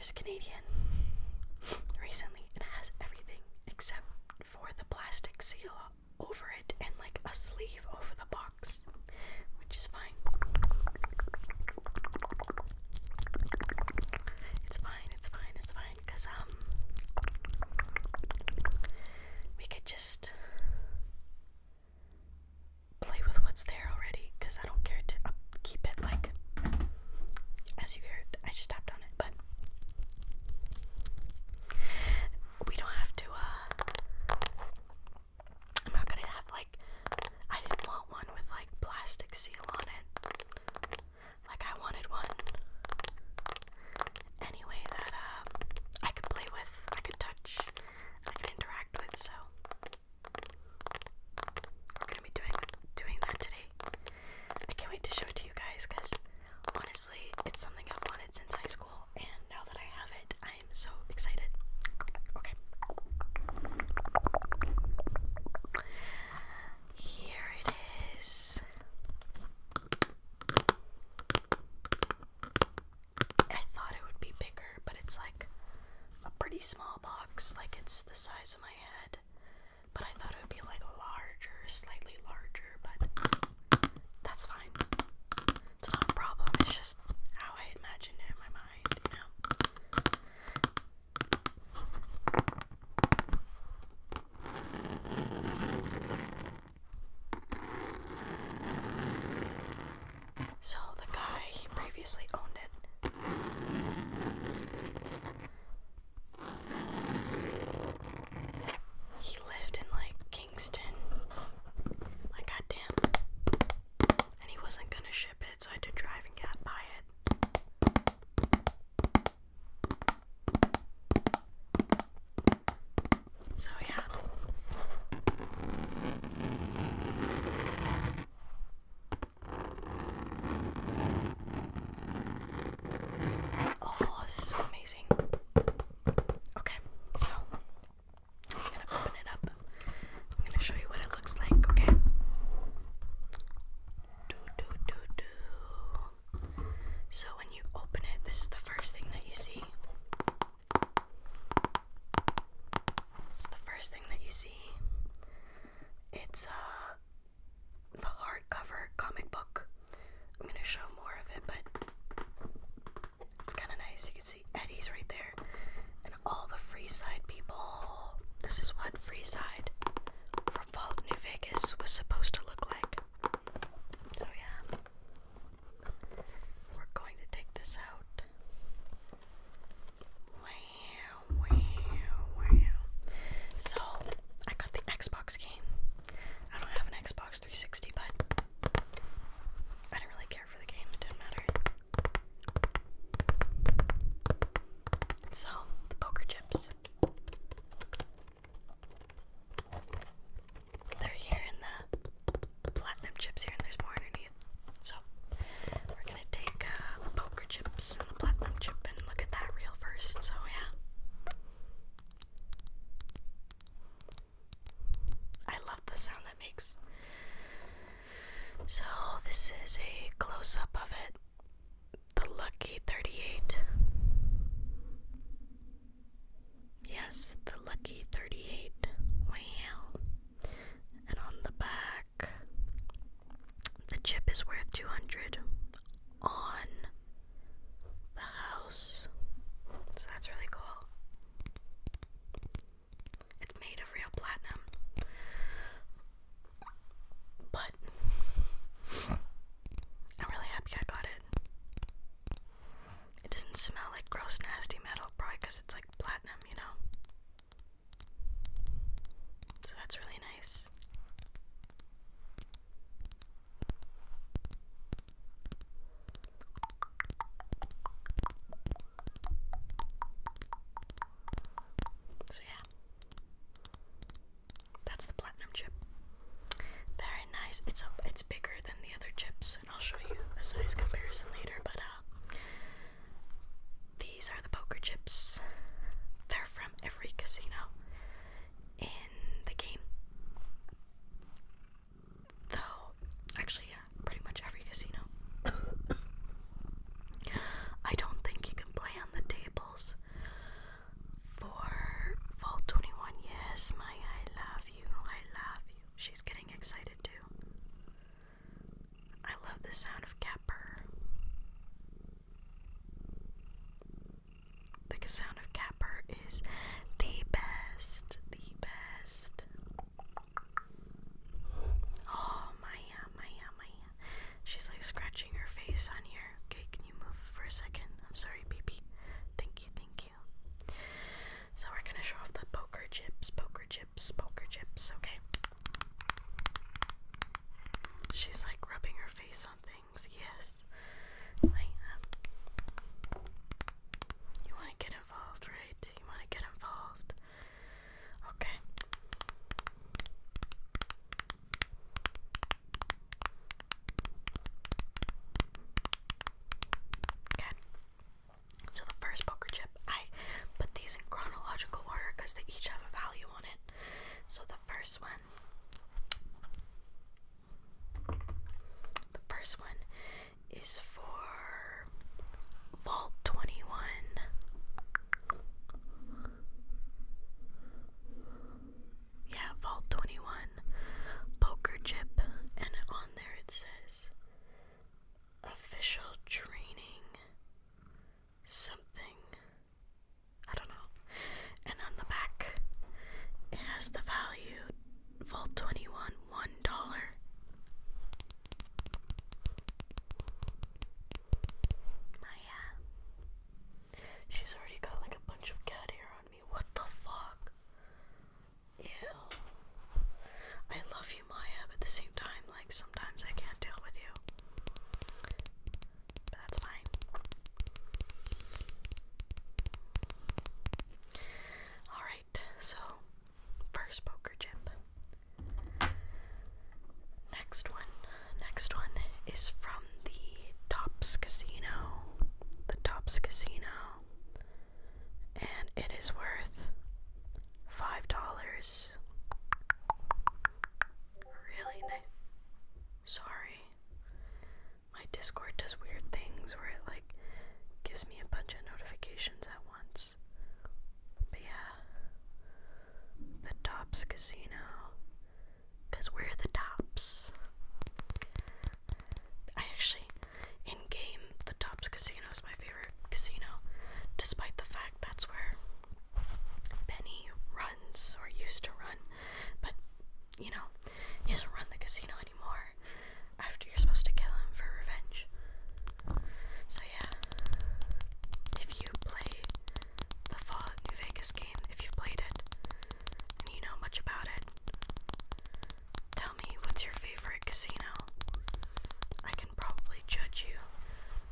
$10 Canadian recently. It has everything except for the plastic seal over it and like a sleeve over the box, which is fine. It's fine, because we could just play with what's there already, because I don't care to keep it like, as you heard, I just tapped on it, but we don't have to, I'm not gonna have like, I didn't want one with like plastic seal on it, like I wanted one anyway that I could play with, I could touch, I could interact with, so we're gonna be doing that today. I can't wait to show it to you guys, because honestly, it's something I've wanted since high school, and now that I have it, I am so excited. Okay. Here it is. I thought it would be bigger, but it's like a pretty small box, like it's the size of my head, but I thought it would be like larger, slightly larger, but that's fine. It's not a problem, it's just how I imagined it in my mind, you know? So the guy, he previously owned it. He lived in like Kingston, like goddamn, and he wasn't gonna ship it, so I had to drive and buy it. So yeah. Oh, this is so amazing. Okay, so I'm gonna open it up. I'm gonna show you what it looks like, okay? So when you open it, this is the first thing that you see. It's the first thing that you see. It's the hardcover comic book. I'm gonna show more of it, but it's kind of nice. You can see Eddie's right there, and all the Freeside people. This is what Freeside from Fallout New Vegas was supposed to look like. So yeah, we're going to take this out. Wow. So I got the Xbox game. I don't have an Xbox 360, but I didn't really care for the game. It didn't matter. So the poker chips. They're here in the platinum chips here, and there's more underneath. So we're gonna take the poker chips and the platinum chip and look at that reel first. So yeah. I love the sound that makes. So this is a close-up of it. The Lucky 38. Yes, the Lucky 38. Wow. And on the back, the chip is worth 200 on the house. So that's really cool. It's made of real platinum. But I'm really happy I got it. It doesn't smell like gross, nasty metal, probably because it's like platinum, you know? So that's really nice. sound of cat purr. The sound of cat purr is the best. The best. Oh, Maya, Maya, Maya. She's like scratching her face on here. Okay, can you move for a second? I'm sorry, baby. Thank you, thank you. So we're gonna show off the poker chips, poker chips, poker chips, okay? She's like rubbing her face on things, yes. You want to get involved, right? You want to get involved. Okay. Okay. So the first poker chip, I put these in chronological order because they each have a value on it. So the first one is for Vault 21. Yeah, Vault 21 poker chip, and on there it says official training something. I don't know. And on the back it has the value Vault 21 $1. She's already got like a bunch of cat hair on me. What the fuck? Ew. I love you, Maya, but at the same time, like, sometimes I can't deal with you. But that's fine. Alright, so, first poker chip. Next one is from the Tops Casino. The Tops Casino. And it is worth $5. Really nice. Sorry. My Discord does weird things where it like gives me a bunch of notifications at once. But yeah. The Tops Casino. 'Cause we're the tops. I actually, in game, the Tops Casino is my favorite casino, despite the fact that's where Penny runs, or used to run, but, you know, he doesn't run the casino anymore after you're supposed to kill him for revenge. So yeah, if you play the Fallout New Vegas game, if you've played it, and you know much about it, tell me what's your favorite casino. I can probably judge you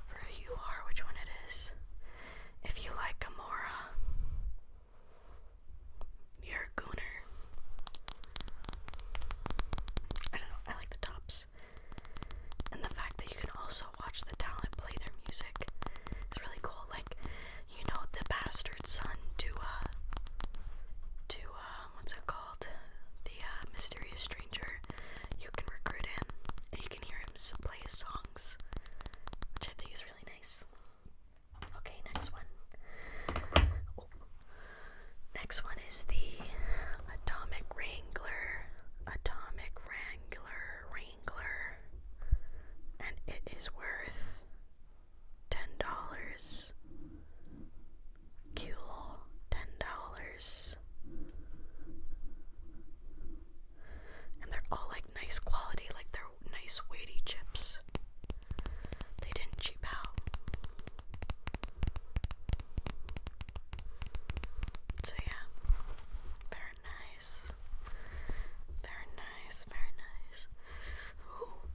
for who you are, which one it is. If you like Gamora, you're a gooner. I don't know, I like the Tops. And the fact that you can also watch the talent play their music is really cool. Like, you know, the bastard son to what's it called? The Mysterious Stranger. You can recruit him, and you can hear him play his songs, which I think is really nice. Okay, next one. Oh. Next one is the Atomic Wrangler. And it is worth $10. Cool. $10. And they're all like nice quality, like they're nice weighty chips. They didn't cheap out. So yeah, very nice. Very nice, very nice. Ooh,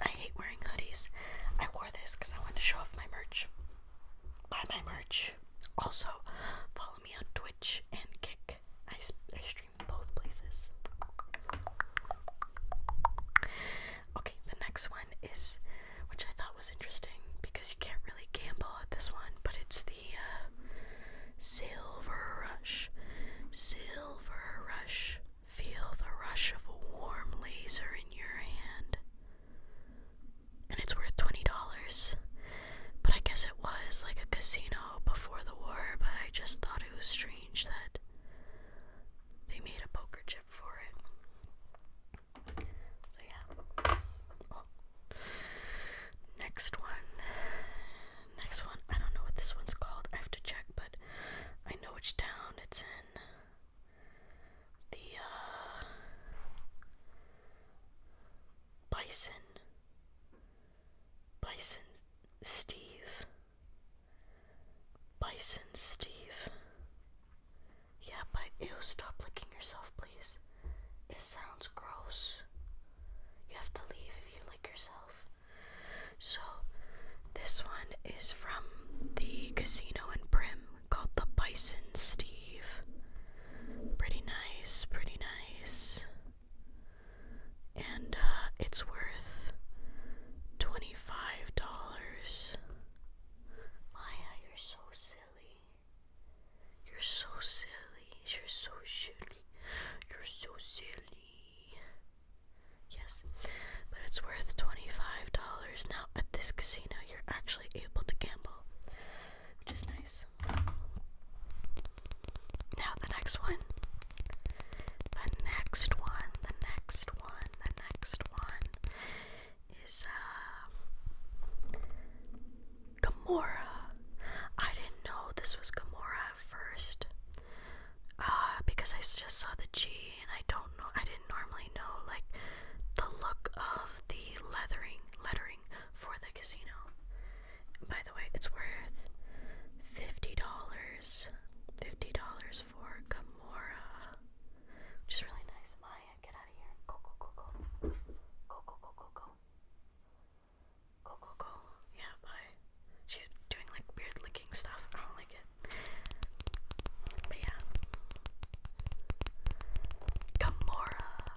I hate wearing hoodies. I wore this because I wanted to show off my merch. Buy my merch. Also, follow me on Twitch and Kick. I stream both places. Okay, the next one is, which I thought was interesting because you can't really gamble at this one, but it's the Silver Rush. Silver Rush. Feel the rush of a warm laser in your hand. And it's worth $20. But I guess it was like a casino before the war, but I just thought it was strange that they made a poker chip for it. So yeah. Oh. Next one, I don't know what this one's called. I have to check, but I know which town it's in. The Bison Steve. Yeah, but ew, stop licking yourself, please. It sounds gross. You have to leave if you lick yourself. So, this one is from the casino in Prim called the Bison Steve. Pretty nice. And it's worth $25. Maya, you're so silly. Yes, but it's worth $25. Now, at this casino, you're actually able to gamble, which is nice. Now, the next one is Gamora. I didn't know this was Gamora at first, because I just saw the G, and I didn't normally know like the look of the lettering for the casino. By the way, it's worth $50 for Gamora, which is really nice. Maya, get out of here. Go. Yeah, bye. She's doing like weird licking stuff. I don't like it. But yeah. Gamora.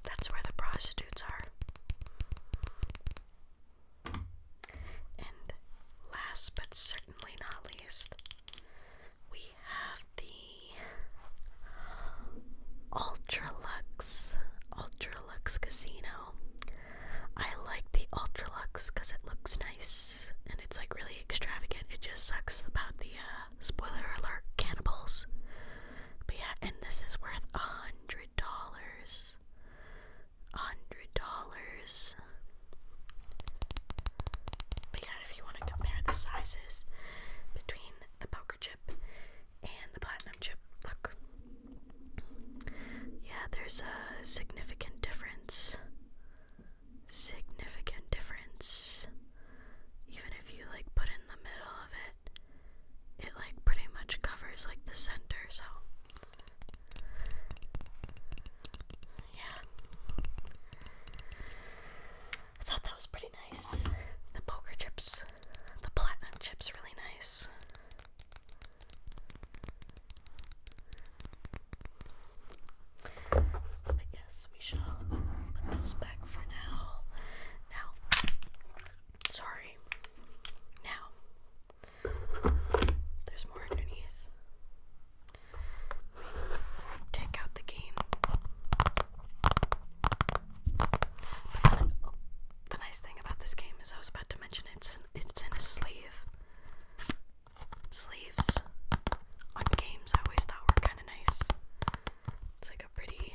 That's where the prostitutes are. And last but certainly not least, we have the Ultralux Casino. I like the Ultralux because it looks nice and it's like really extravagant. It just sucks about the spoiler alert cannibals. But yeah, and this is worth $100. But yeah, if you want to compare the sizes between the poker chip and the platinum chip, look. Yeah, there's a significant difference. Even if you like put in the middle of it, it like pretty much covers like the center, so yeah. I thought that was pretty nice. The poker chips, the platinum chips, really nice. I guess we shall put those back for now. There's more underneath. Take out the game. But the nice thing about this game is I was about to mention it's in a sleeve. Sleeves on games I always thought were kind of nice. It's like a pretty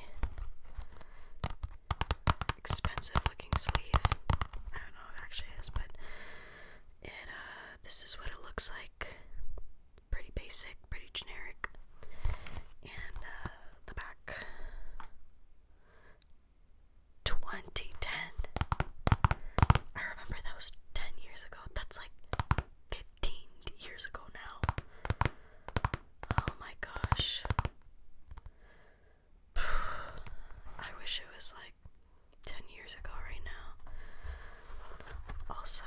expensive looking sleeve. I don't know if it actually is, but this is what it looks like. Pretty basic, pretty generic. And the back. 2010. I remember that was 10 years ago. That's like 15 years ago now. Oh my gosh. I wish it was like 10 years ago right now. Also,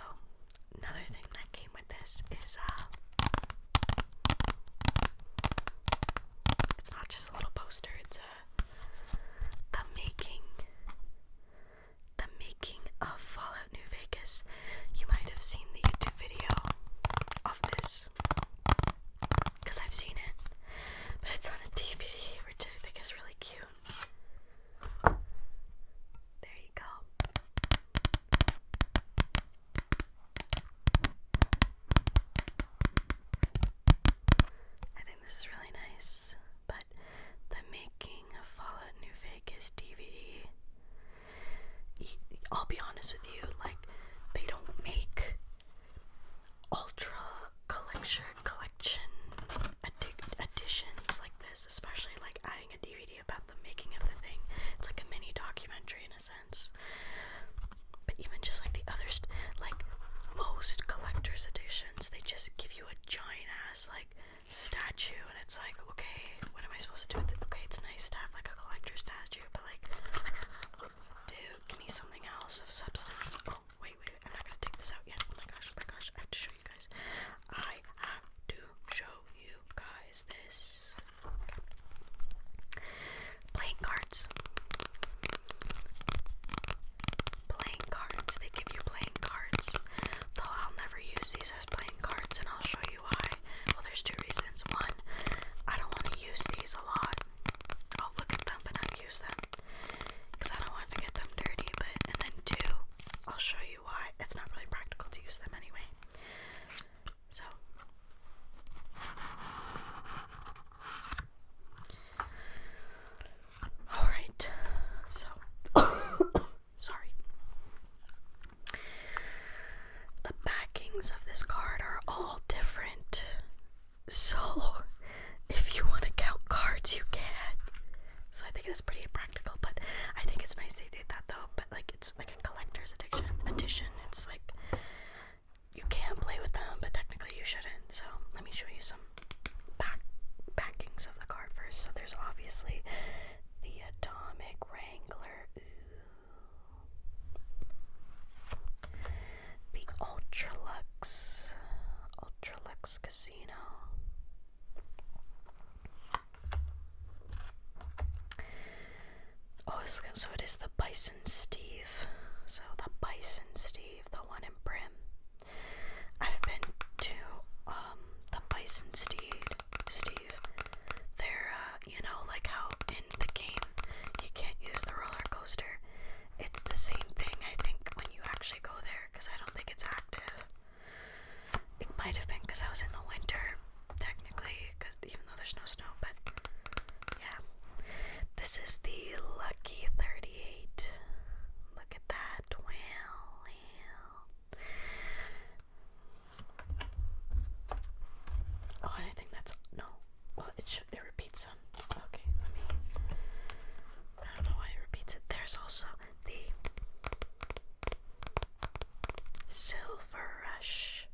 another thing that came with this is it's not just a little poster, it's the making of Fallout New Vegas. You might have seen the YouTube video of this, because I've seen it, but it's on a DVD, which I think is really cute. There you go. I think this is really nice, but the making of Fallout New Vegas DVD, I'll be honest with you, like, instance, oh, wait, I'm not gonna take this out yet. Oh my gosh, I have to show you guys. I have to show you guys this. Playing cards. Playing cards. They give you playing cards. Though I'll never use these as playing cards, and I'll show you why. Well, there's two reasons. One, I don't want to use these a lot. I'll look at them but not use them, because I don't want to get them dirty. And then two, I'll show you why. It's not really practical to use them anyway. So, alright, so, sorry. The backings of this card are all different, so if you want to count cards, you can. So I think it's pretty impractical, but I think it's nice they did that though. But like, it's like a collector's edition. It's like, you can play with them, but technically you shouldn't. So let me show you some backings of the card first. So there's obviously the Atomic Wrangler, the Ultralux Casino, oh, so it is the Bison Steve. So the Bison Steve, the one in Prim. I've been to the Bison Steve. They're you know, like how in the game you can't use the roller coaster. It's the same thing, I think, when you actually go there, because I don't think it's active. It might have been because I was in the winter, technically, because even though there's no snow, but yeah. This is the Lucky 38. Look at that. Wow. Oh, and I think that's, no. Well, it repeats some. Okay, I don't know why it repeats it. There's also the Silver Rush.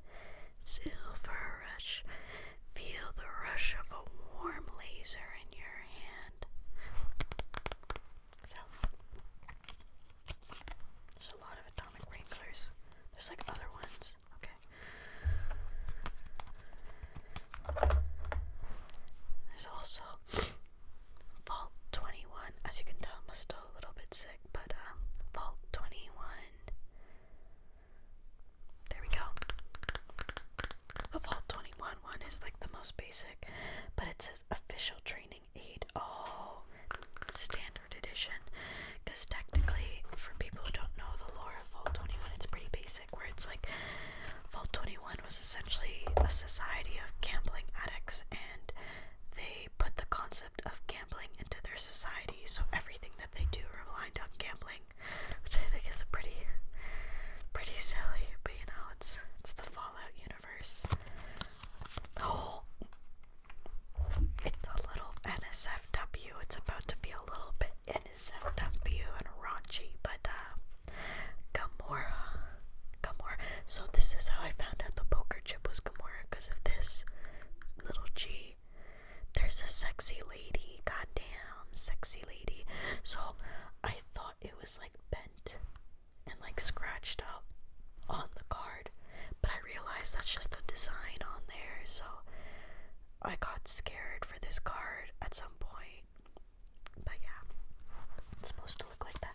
Feel the rush of a warm laser in your hand. So, there's a lot of Atomic Wranglers. There's like other ones. Okay. There's also Vault 21. As you can tell, I'm still a little bit sick, but Vault 21. There we go. The Vault 21 one is like the most basic, but it says official training aid. Oh, standard edition. Because technically, for people who don't know the lore of Vault 21, it's pretty basic, where it's like Vault 21 was essentially a society of gambling addicts, and they put the concept of gambling into their society, so everything that they do relied on gambling, which I think is pretty silly, but you know, it's the Fallout universe. Oh, it's a little NSFW. It's about to be a little bit NSFW and raunchy, but Gamora. So this is how I found out the poker chip was Gamora, because of this little G. There's a sexy lady. Goddamn, sexy lady. So I thought it was like bent and like scratched up on the card, but I realized that's just a design on there. So I got scared for this card at some point. But yeah, it's supposed to look like that.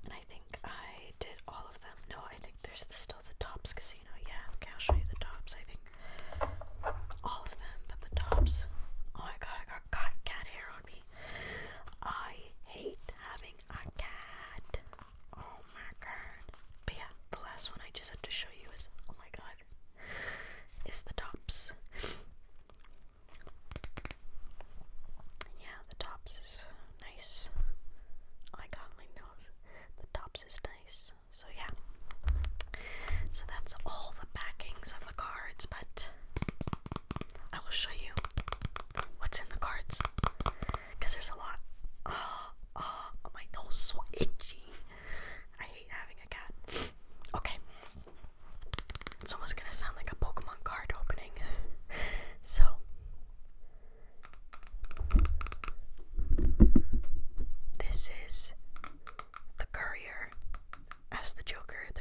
And I think I did all of them. No, I think there's still the Tops Casino. Yeah, okay, I'll show you the Tops. I think all of them, but the Tops. Oh my god, I got cat hair on me. I hate having a cat. Oh my god. But yeah, the last one I just have to show you is, oh my god, is the Tops. Yeah, the Tops is nice. Oh my god, my nose. The Tops is nice. So yeah.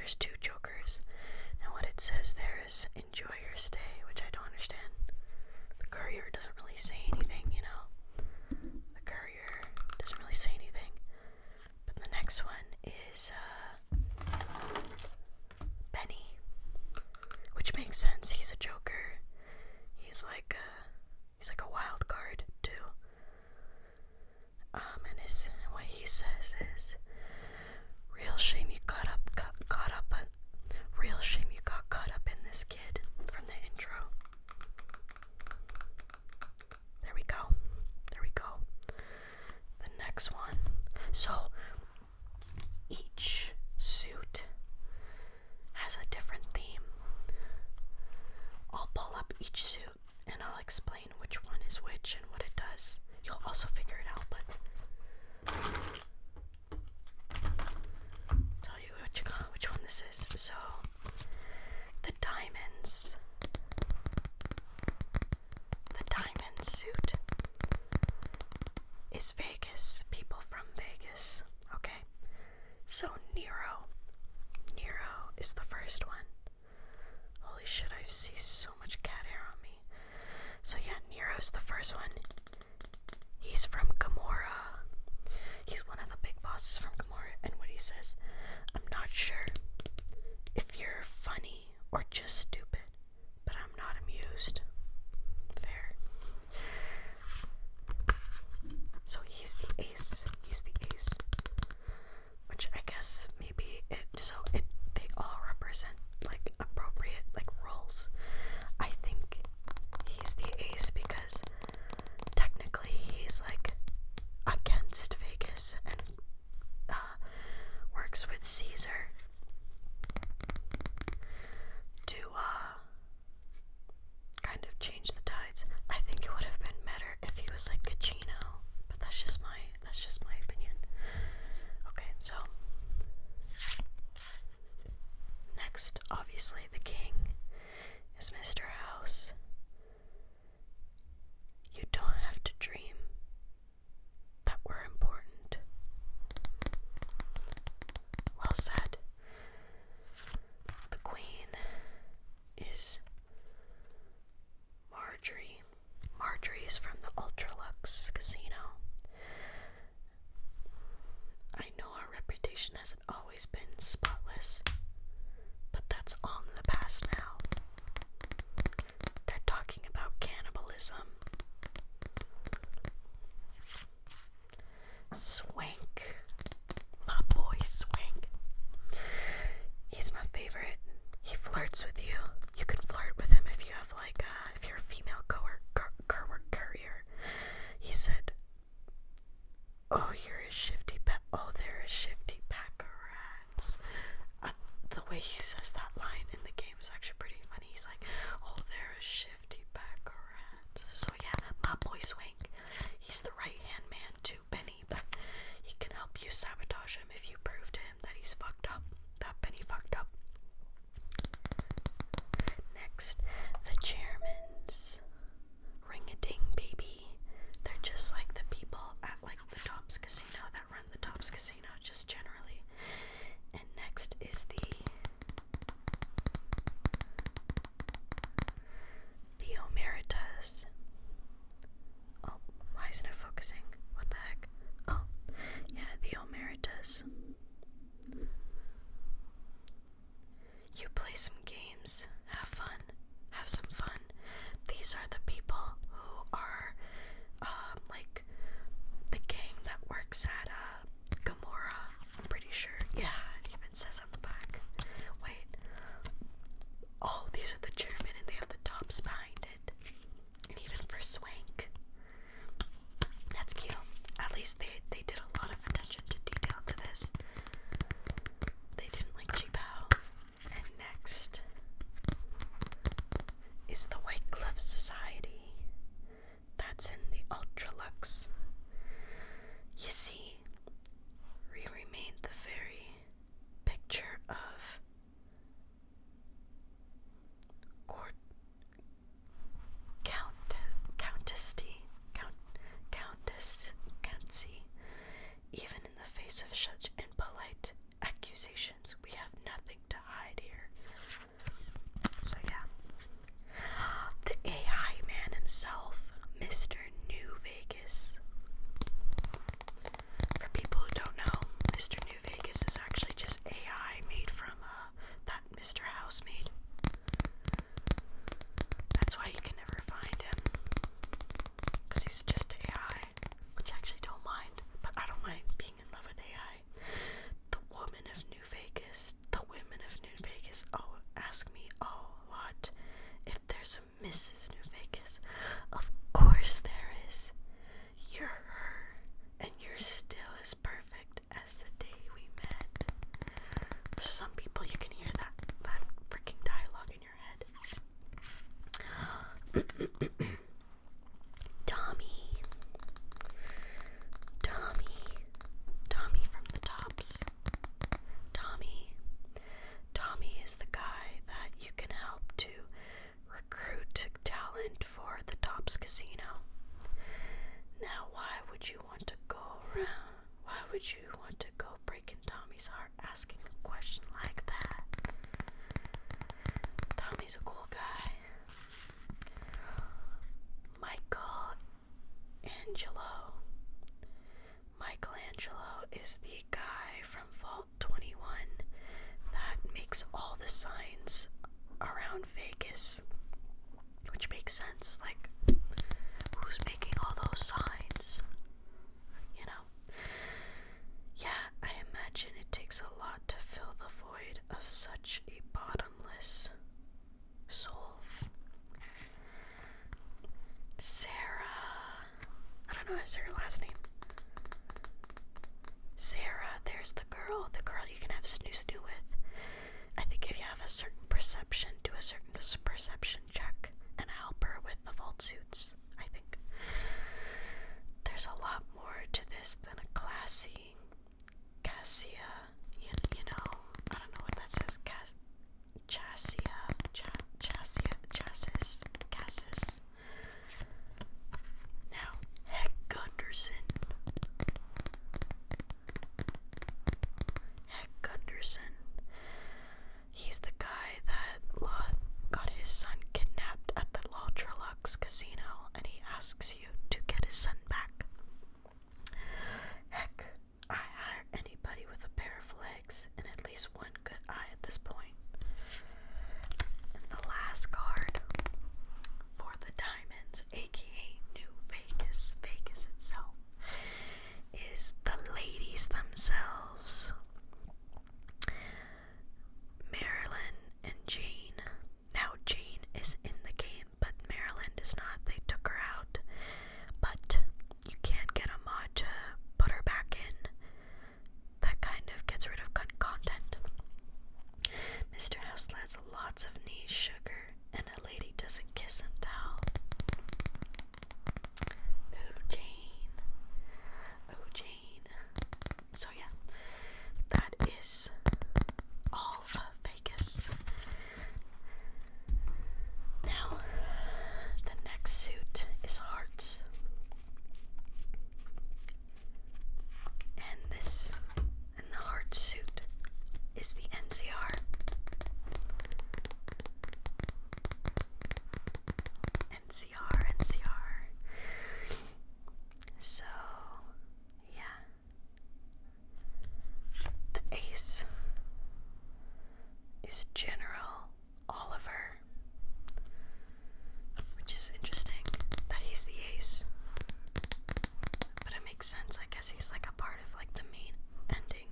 there's two jokers, and what it says there is enjoy your stay, which I don't understand. The courier doesn't really say anything, you know. The courier doesn't really say anything. But the next one is Benny, which makes sense. He's a joker. He's like a wild card too. And what he says is, real shame you got caught up in this, kid, from the intro. There we go. The next one. So each suit has a different theme. I'll pull up each suit and I'll explain which one is which and what it does. You'll also figure it out, but tell you which one this is. So the diamond suit is Vegas. People from Vegas. Okay. So Nero is the first one. Holy shit, I see so much cat hair on me. So yeah, Nero's the first one. He's from Gamora. He's one of the big bosses from Gamora, and what he says, I'm not sure if you're funny or just stupid, but I'm not amused. Fair. So he's the ace. Which I guess maybe they all represent like appropriate like roles. I think he's the ace because technically he's like against Vegas and works with Caesar to kind of change the tides. I think it would have been better if he was like Gacino, but that's just my opinion. Okay, so next, obviously, the king is Mr. House. You don't have to dream that we're important. Well said. The queen is Marjorie. Marjorie is from the Ultralux Casino. I know our reputation hasn't always been spotless, but that's all in the past now. They're talking about cannibalism. Swank. My boy Swank. He's my favorite. He flirts with you. You can flirt with him if you have if you're a female courier. He said, oh, you're a shifty they're a shifty pack of rats. The way he says that line in the game is actually pretty funny. He's like, oh, they're a shifty pack of rats. So yeah, my boy Swank, he's the right-hand man to Benny, but he can help you sabotage him if you prove to him that he's fucked up, that Benny fucked up. Next, the chairmans. Ring-a-ding, baby. They're just like the people at like the Tops Casino that run the Tops Casino, just generally. And next is the Emeritus. Oh, why isn't it focusing? What the heck? Oh, yeah, the Emeritus. Club's casino. Now, why would you want to go around? Why would you want to go breaking Tommy's heart asking a question like that? Tommy's a cool guy. Michelangelo is the guy from Vault 21 that makes all the signs around Vegas, which makes sense. Like, who's making all those signs? You know? Yeah, I imagine it takes a lot to fill the void of such a bottomless soul. Sarah. I don't know, is her last name? Sarah, there's the girl you can have snoo with. I think if you have a certain perception, do a certain perception check and help her with the vault suits. I think there's a lot more to this than a classy cassia, you know, I don't know what that says, chassis. Now, Heck Gunderson. He's the guy that got his son kidnapped at the Lux casino, and he asks you to get his son back. Heck, I hire anybody with a pair of legs and at least one good eye at this point. And the last card for the diamonds, aka New Vegas, Vegas itself, is the ladies themselves. Marilyn and Jane. Now Jane is in the game, but Marilyn is not. They took her out. But you can get a mod to put her back in. That kind of gets rid of content. Mr. House has lots of niche sugar, and a lady doesn't kiss and tell. Oh, Jane. Oh, Jane. So yeah, that is all of Vegas. Now, the next suit is Hearts. And the Hearts suit is the NCR. So, yeah. The ace is General Oliver, which is interesting that he's the ace, but it makes sense. I guess he's like a part of like the main ending.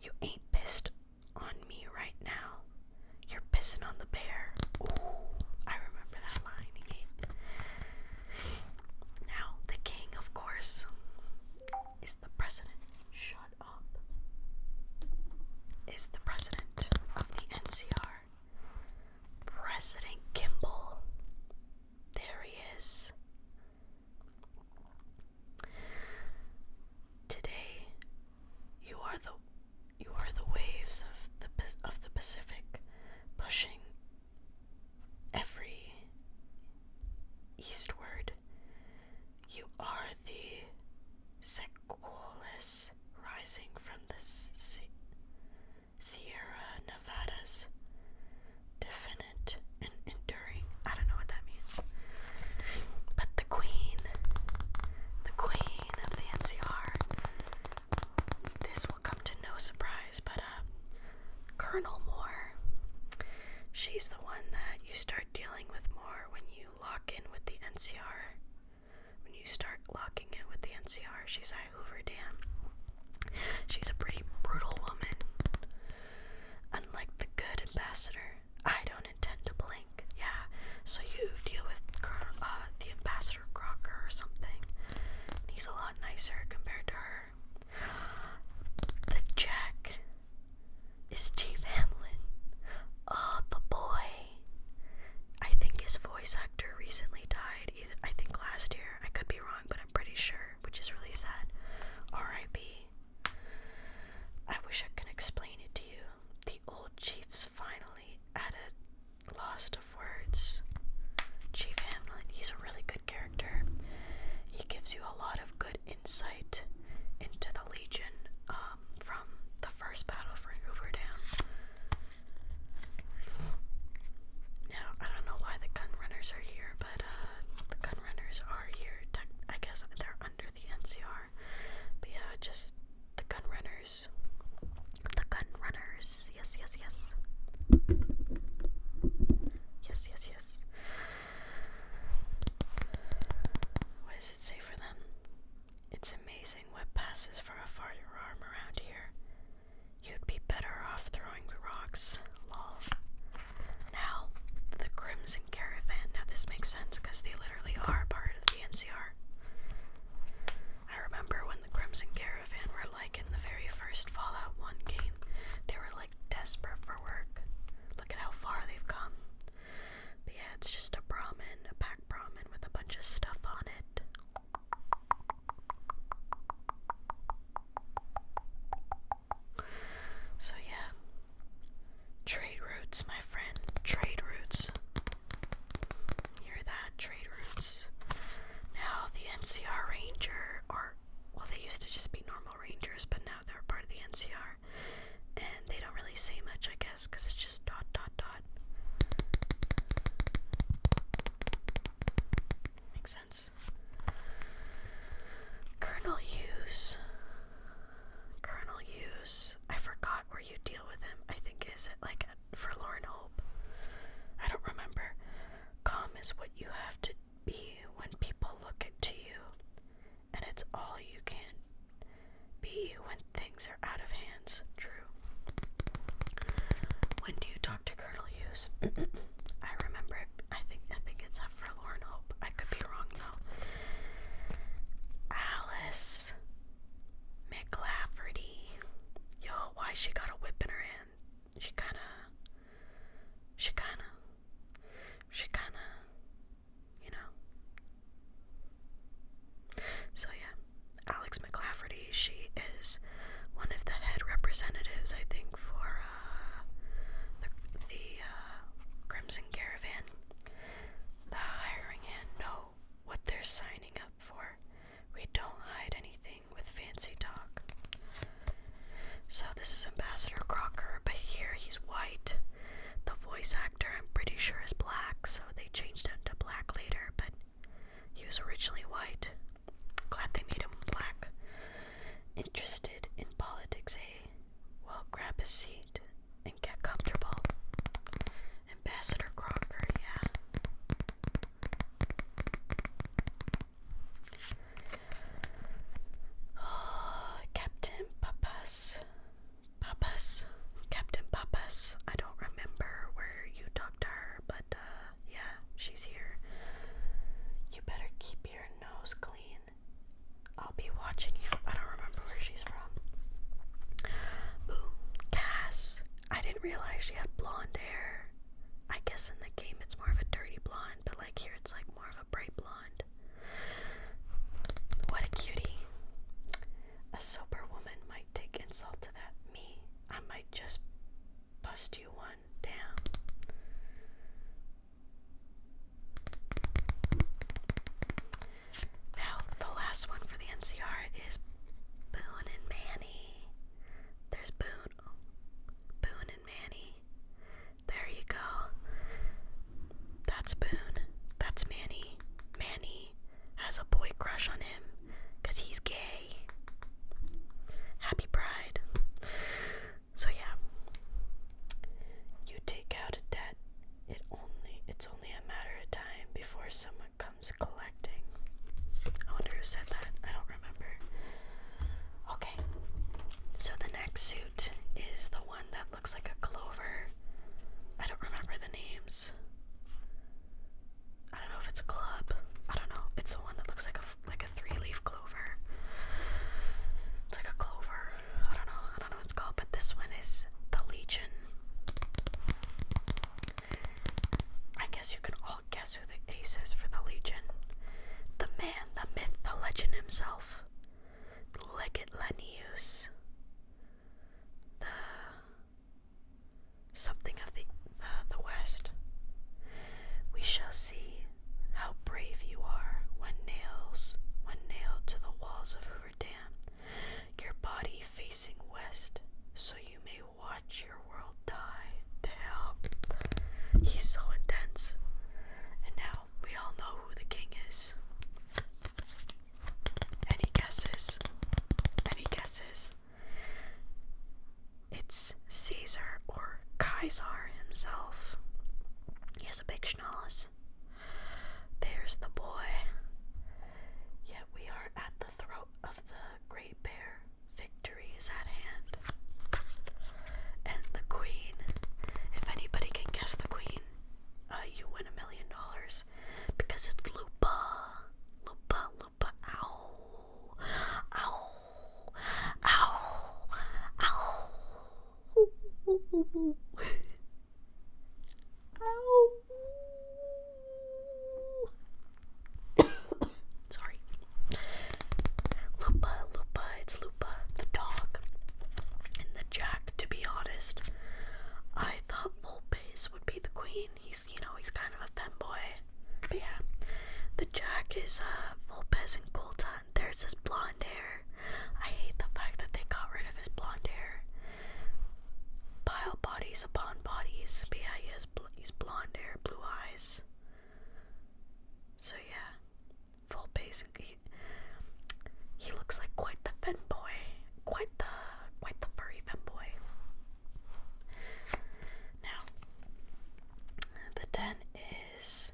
You ain't pissed on me right now. You're pissing on the bear. Ooh, I remember that line. Now, the king, of course, is the president. Shut up. Is the president of the NCR. President Kimball. There he is. Today, you are the waves of the Pacific, pushing every eastward. You are the sequoias rising from the Sierra Nevadas, definite and enduring. I don't know what that means. But the queen of the NCR, this will come to no surprise, but Colonel Moore, she's the one that you start dealing with more when you lock in with the NCR. When you start locking in with the NCR, she's at Hoover Dam. She's a pretty brutal woman. Unlike the good ambassador, I don't intend to blink. Yeah, so you deal with the ambassador Crocker or something. He's a lot nicer compared to her. The Jack is Chief Hamlin. Oh, the boy. I think his voice actor recently died. I think last year. I could be wrong, but I'm pretty sure, which is really sad. R.I.P. I wish I could explain it to you. The old Chief Roots, my friend. Trade Roots. Hear that? Trade Roots. Now the NCR Ranger, or, well, they used to just be normal Rangers, but now they're part of the NCR. And they don't really say much, I guess, because it's just dot, dot, dot. Makes sense. Colonel Hughes. Colonel Hughes. I forgot where you deal with him. I think, is it like Forlorn Hope? I don't remember. Calm is what you have to be when people look to you, and it's all you can be when things are out of hands. True. When do you talk to Colonel Hughes? I remember it. I think it's a Forlorn Hope. I could be wrong though. Alice McLafferty. Yo, why she got a whip in her hand? She kinda, you know. So yeah, Alex McLafferty, she is one of the head representatives, I think, for the Crimson Caravan. The hiring hand know what they're signing up for. We don't hide anything with fancy talk. So this is Ambassador Crocker, but here he's white. The voice actor, I'm pretty sure, is black, so they changed him to black later, but he was originally white. Glad they made him black. Interested in politics, eh? Well, grab a seat and get comfortable. Ambassador Crocker, yeah. Oh, Captain Papas. Captain Papas. I don't remember where you talked to her, but yeah, she's here. You better keep your nose clean. I'll be watching you. I don't remember where she's from. Ooh, Cass. I didn't realize she had blonde hair. I guess in the game it's more of a dirty blonde, but like here it's like more of a bright blonde. What a cutie. A sober woman might take insult to that. Me, I might just bust you one down. Now, the last one for the NCR is Boone and Manny. There's Boone and Manny. There you go. That's Boone. That's Manny. Manny has a boy crush on him because he's gay. Happy Pride. So yeah, you take out a debt. It's only a matter of time before someone comes collecting. I wonder who said that. I don't remember. Okay, so the next suit is the one that looks like a clover. I don't remember the names. I don't know if it's a club. I don't know. It's the one that looks like a 3-leaf clover. It's like a clover. I don't know what it's called, but this one is the Legion. I guess you can all guess who the ace is for the Legion. The man, the myth, the legend himself. Legate Lanius. The something of the West. We shall see how brave you are when nailed to the walls of Hoover Dam, your body facing west, so you may watch your world die. Damn. He's so intense. And now we all know who the king is. Any guesses? It's Caesar or Kaisar himself. He has a big schnoz. There's the boy. Yet we are at the throat of the great bear. Victory is at hand. And the queen. If anybody can guess the queen, you win $1 million. Because it's Lupa. Lupa. Ow. Ow. Ow. Ow. Ow. Sorry. Lupa, it's Lupa, the dog. he's kind of a femboy. But yeah, the Jack is Volpez and Colta, and there's his blonde hair. I hate the fact that they got rid of his blonde hair. Pile bodies upon bodies. But yeah, he's blonde hair, blue eyes. So yeah, Volpez, he looks like quite the femboy, quite the furry femboy. Now, the 10 is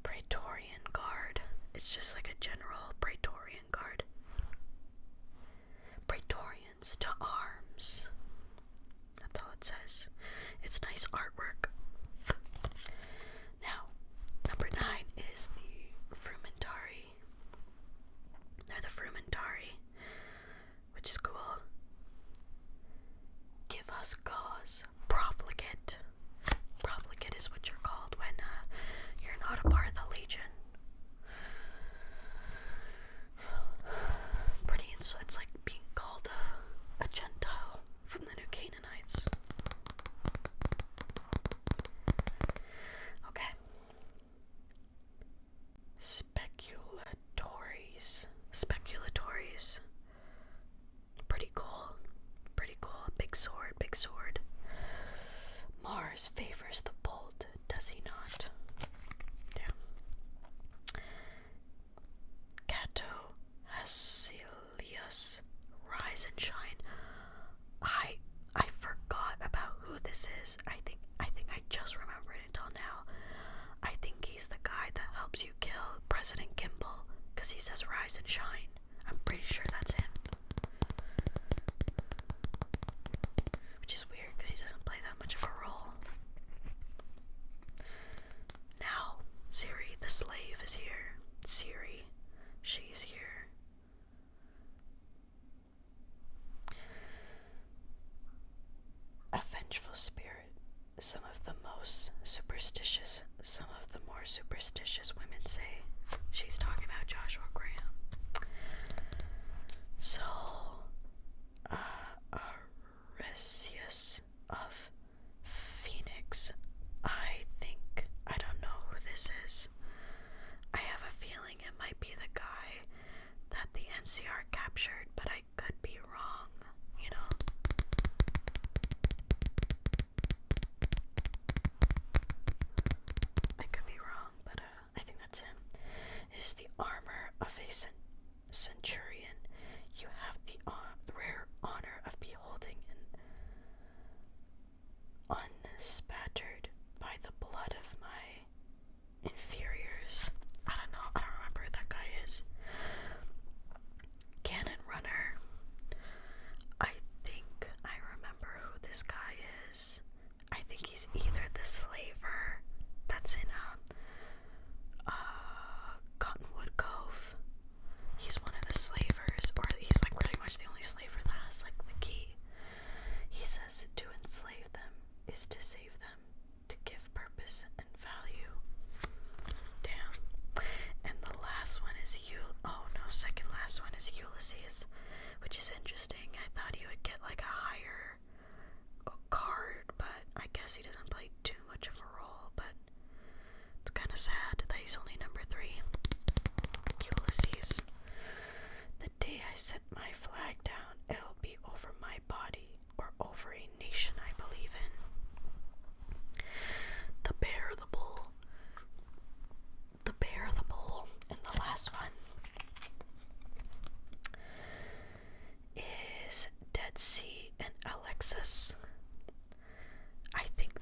Praetorian Guard. It's just like a general Praetorian Guard. Praetorians to arms. That's all it says. It's nice artwork. Now, number 9 is the Frumentari. They're the Frumentari, which is cool. Give us cause. Profligate. Profligate is what you're called when you're not a part of the Legion. It's like being called a Gentile from the New Canaanites. Okay. Speculatories. Pretty cool. Big sword. Mars favors the bold, does he not? Yeah. Cato Hacilius, rise and shine. I forgot about who this is. I think I just remembered it until now. I think he's the guy that helps you kill President Kimball, because he says rise and shine. I'm pretty sure that's him. Which is weird because he doesn't play that much of a role. Now, Siri the slave is here. Siri, she's here. A vengeful spirit. Some of the more superstitious women say. She's talking about Joshua Graham. So, Aresius of Phoenix. I don't know who this is. I have a feeling it might be the guy that the NCR captured, but I could be wrong, you know? I could be wrong, but I think that's him. It is the armor of a centurion. You have the rare honor of beholding an unspattered by the blood of my inferiors. I don't remember who that guy is. Cannon Runner. I think I remember who this guy is. I think he's either the slaver that's in Cottonwood Cove. He's one of the slavers, or he's like pretty much the only slaver that has like the key. He says to enslave them is to save them, to give purpose and value. Damn. And the last one is second last one is Ulysses, which is interesting. I thought he would get like a higher card, but I guess he doesn't play too much of a role, but it's kind of sad that he's only number 3. Ulysses. The day I set my flag down, it'll be over my body or over a nation I believe in. The bear, the bull. And the last one is Dead Sea and Alexis. I think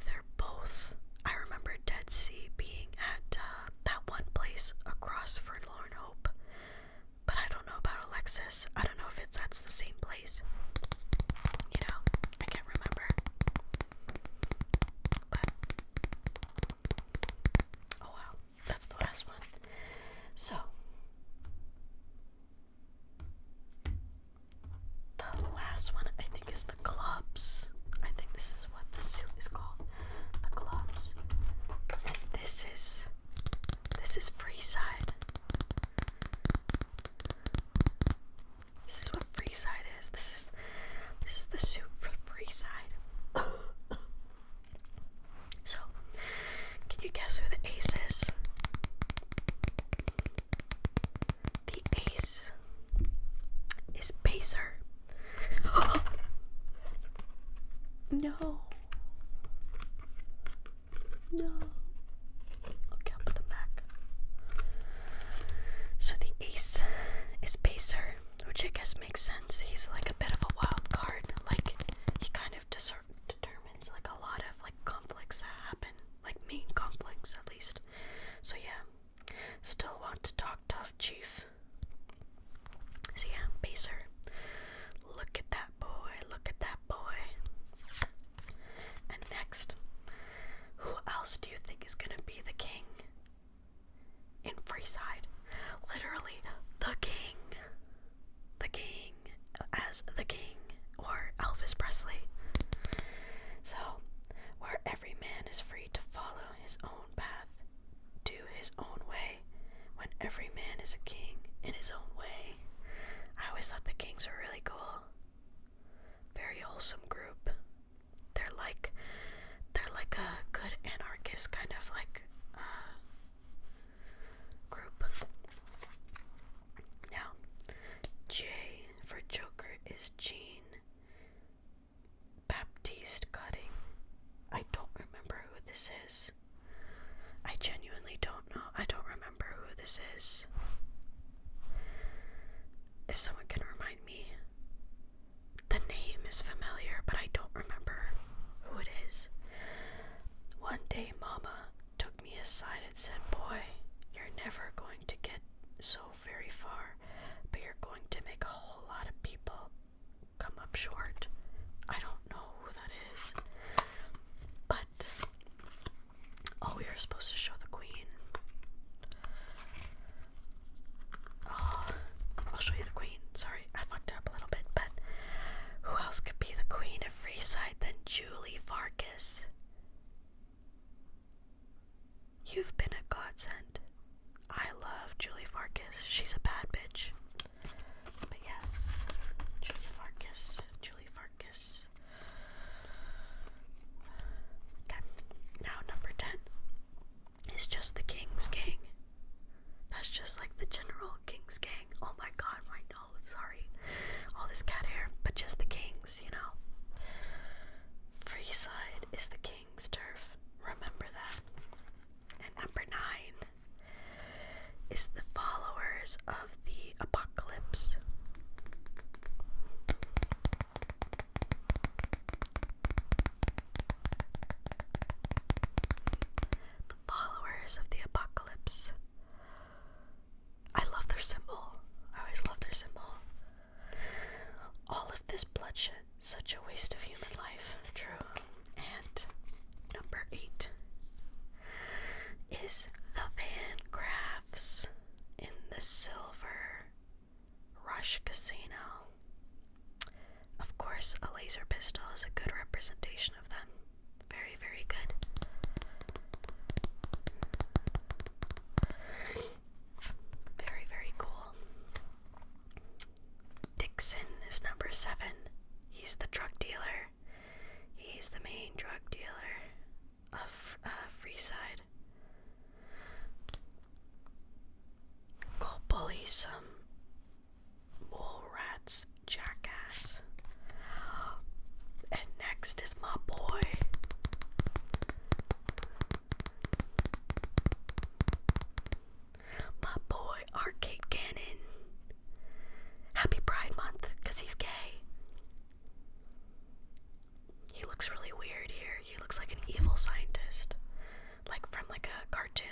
No. Okay, I'll put them back. So the ace is Pacer, which I guess makes sense. He's like a bit of a wild card. Like, he kind of determines like a lot of like conflicts that happen, like main conflicts at least. So yeah, still want to talk tough, Chief. So yeah, Pacer. Look at that boy, look at that boy. And next, who else do you think is gonna be the king in Freeside? Literally, the king. The king as the king, or Elvis Presley. So, where every man is free to follow his own path, do his own way, when every man is a king in his own way. I always thought the Kings were really cool. Very wholesome group. They're like a good anarchist kind of like group. Now, J for Joker is Jean Baptiste Cutting. I don't remember who this is. I genuinely don't know. I don't remember who this is. If someone can remind me. The name is familiar, but I don't remember who it is. One day, Mama took me aside and said, "Boy, you're never going to get so very far, but you're going to make a whole lot of people come up short." I don't know who that is. But, oh, we were supposed to show the Queen. Oh, I'll show you the Queen. Sorry, I fucked it up a little bit, but who else could be the Queen of Freeside than Julie Farkas? You've been a godsend. I love Julie Farkas. She's a bad bitch. But yes, Julie Farkas. Julie Farkas. Okay, now number 10 is just the King's Gang. That's just like the general King's Gang. Oh my god, my nose, sorry. All this cat hair, but just the Kings, you know. Freeside is the King's turf. Remember that. And number 9 is the followers of the apocalypse. The followers of the apocalypse. I love their symbol. I always love their symbol. All of this bloodshed, such a waste of human life. True. And number 8 is the Van Crafts in the Silver Rush Casino. Of course, a laser pistol is a good representation of them. Very, very good. Very, very cool. Dixon is number 7. He's the drug dealer. He's the main drug dealer of Freeside. Go bully some mole rats, jackass. And next is my boy. My boy, Arcade Cannon. Happy Pride Month, because he's gay. He looks really weird here. He looks like an evil scientist. Like from like a cartoon.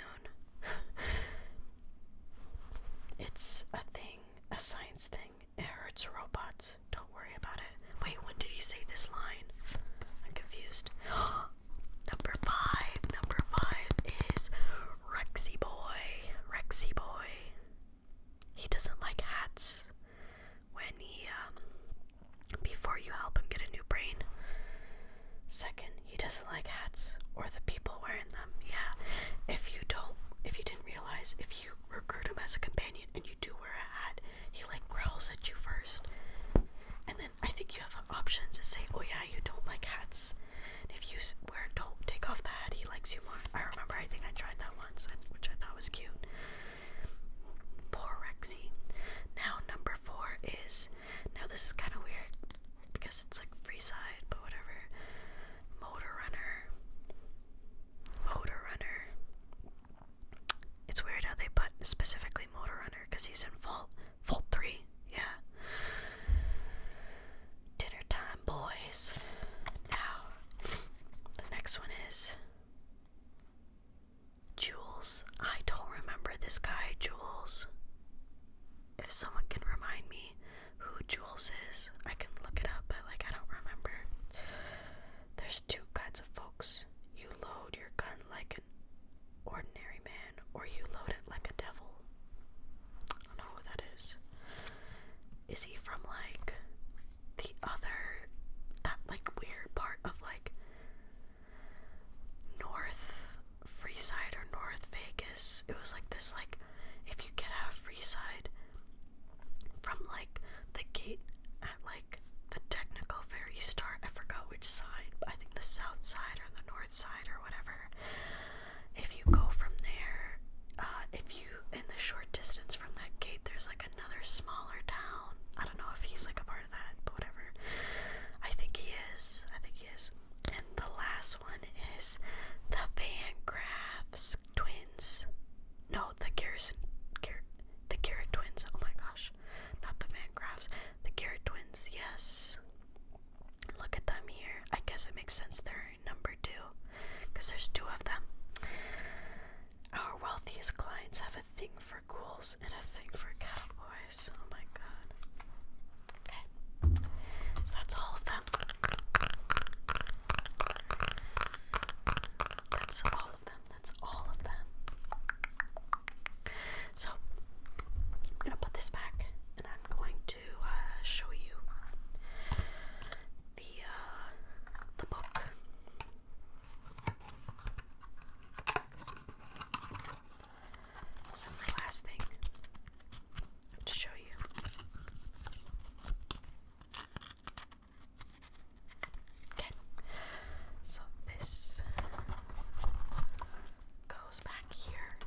It's a thing, a science thing. It hurts robots. Don't worry about it. Wait, when did he say this line? I'm confused. Number 5 is Rexy Boy. Rexy Boy. He doesn't like hats. When he, before you help him get a new brain. Second, he doesn't like hats or the people wearing them. Yeah, if you didn't realize, if you recruit him as a companion and you do wear a hat, he like growls at you first. And then I think you have an option to say, oh yeah, you don't like hats. And if you don't take off the hat, he likes you more. I remember, I think I tried that once, which I thought was cute. Poor Rexy. Now number 4 is, now this is kind of weird because it's like Freeside, but whatever. Motor Runner. Motor next one is Jules. I don't remember this guy, Jules. If someone can remind me who Jules is, I can look it up, but like I don't remember. There's two kinds of folks. You load your gun like an ordinary man, or you load it like a devil. I don't know who that is. Is he from like the other, that like weird part of like North Freeside or North Vegas? It was like this, like if you get out of Freeside from like the gate at like the technical ferry start, I forgot which side, but I think the south side or the north side or whatever. If you go from there, if you in the short distance from that gate, there's like another smaller town. I don't know if he's like a part of that, but whatever. I think he is. And the last one is the Van Graffs twins. No, the Garrett twins. Oh my gosh. Not the Van Graffs. The Garrett twins, yes. Look at them here. I guess it makes sense they're number 2, because there's 2 of them. Our wealthiest clients have a thing for ghouls and a thing for cowboys. Oh my god. Okay. So that's all of them. That's all of them. So, I'm gonna put this back and I'm going to show you the book. So that's the last thing I have to show you. Okay, so this goes back here,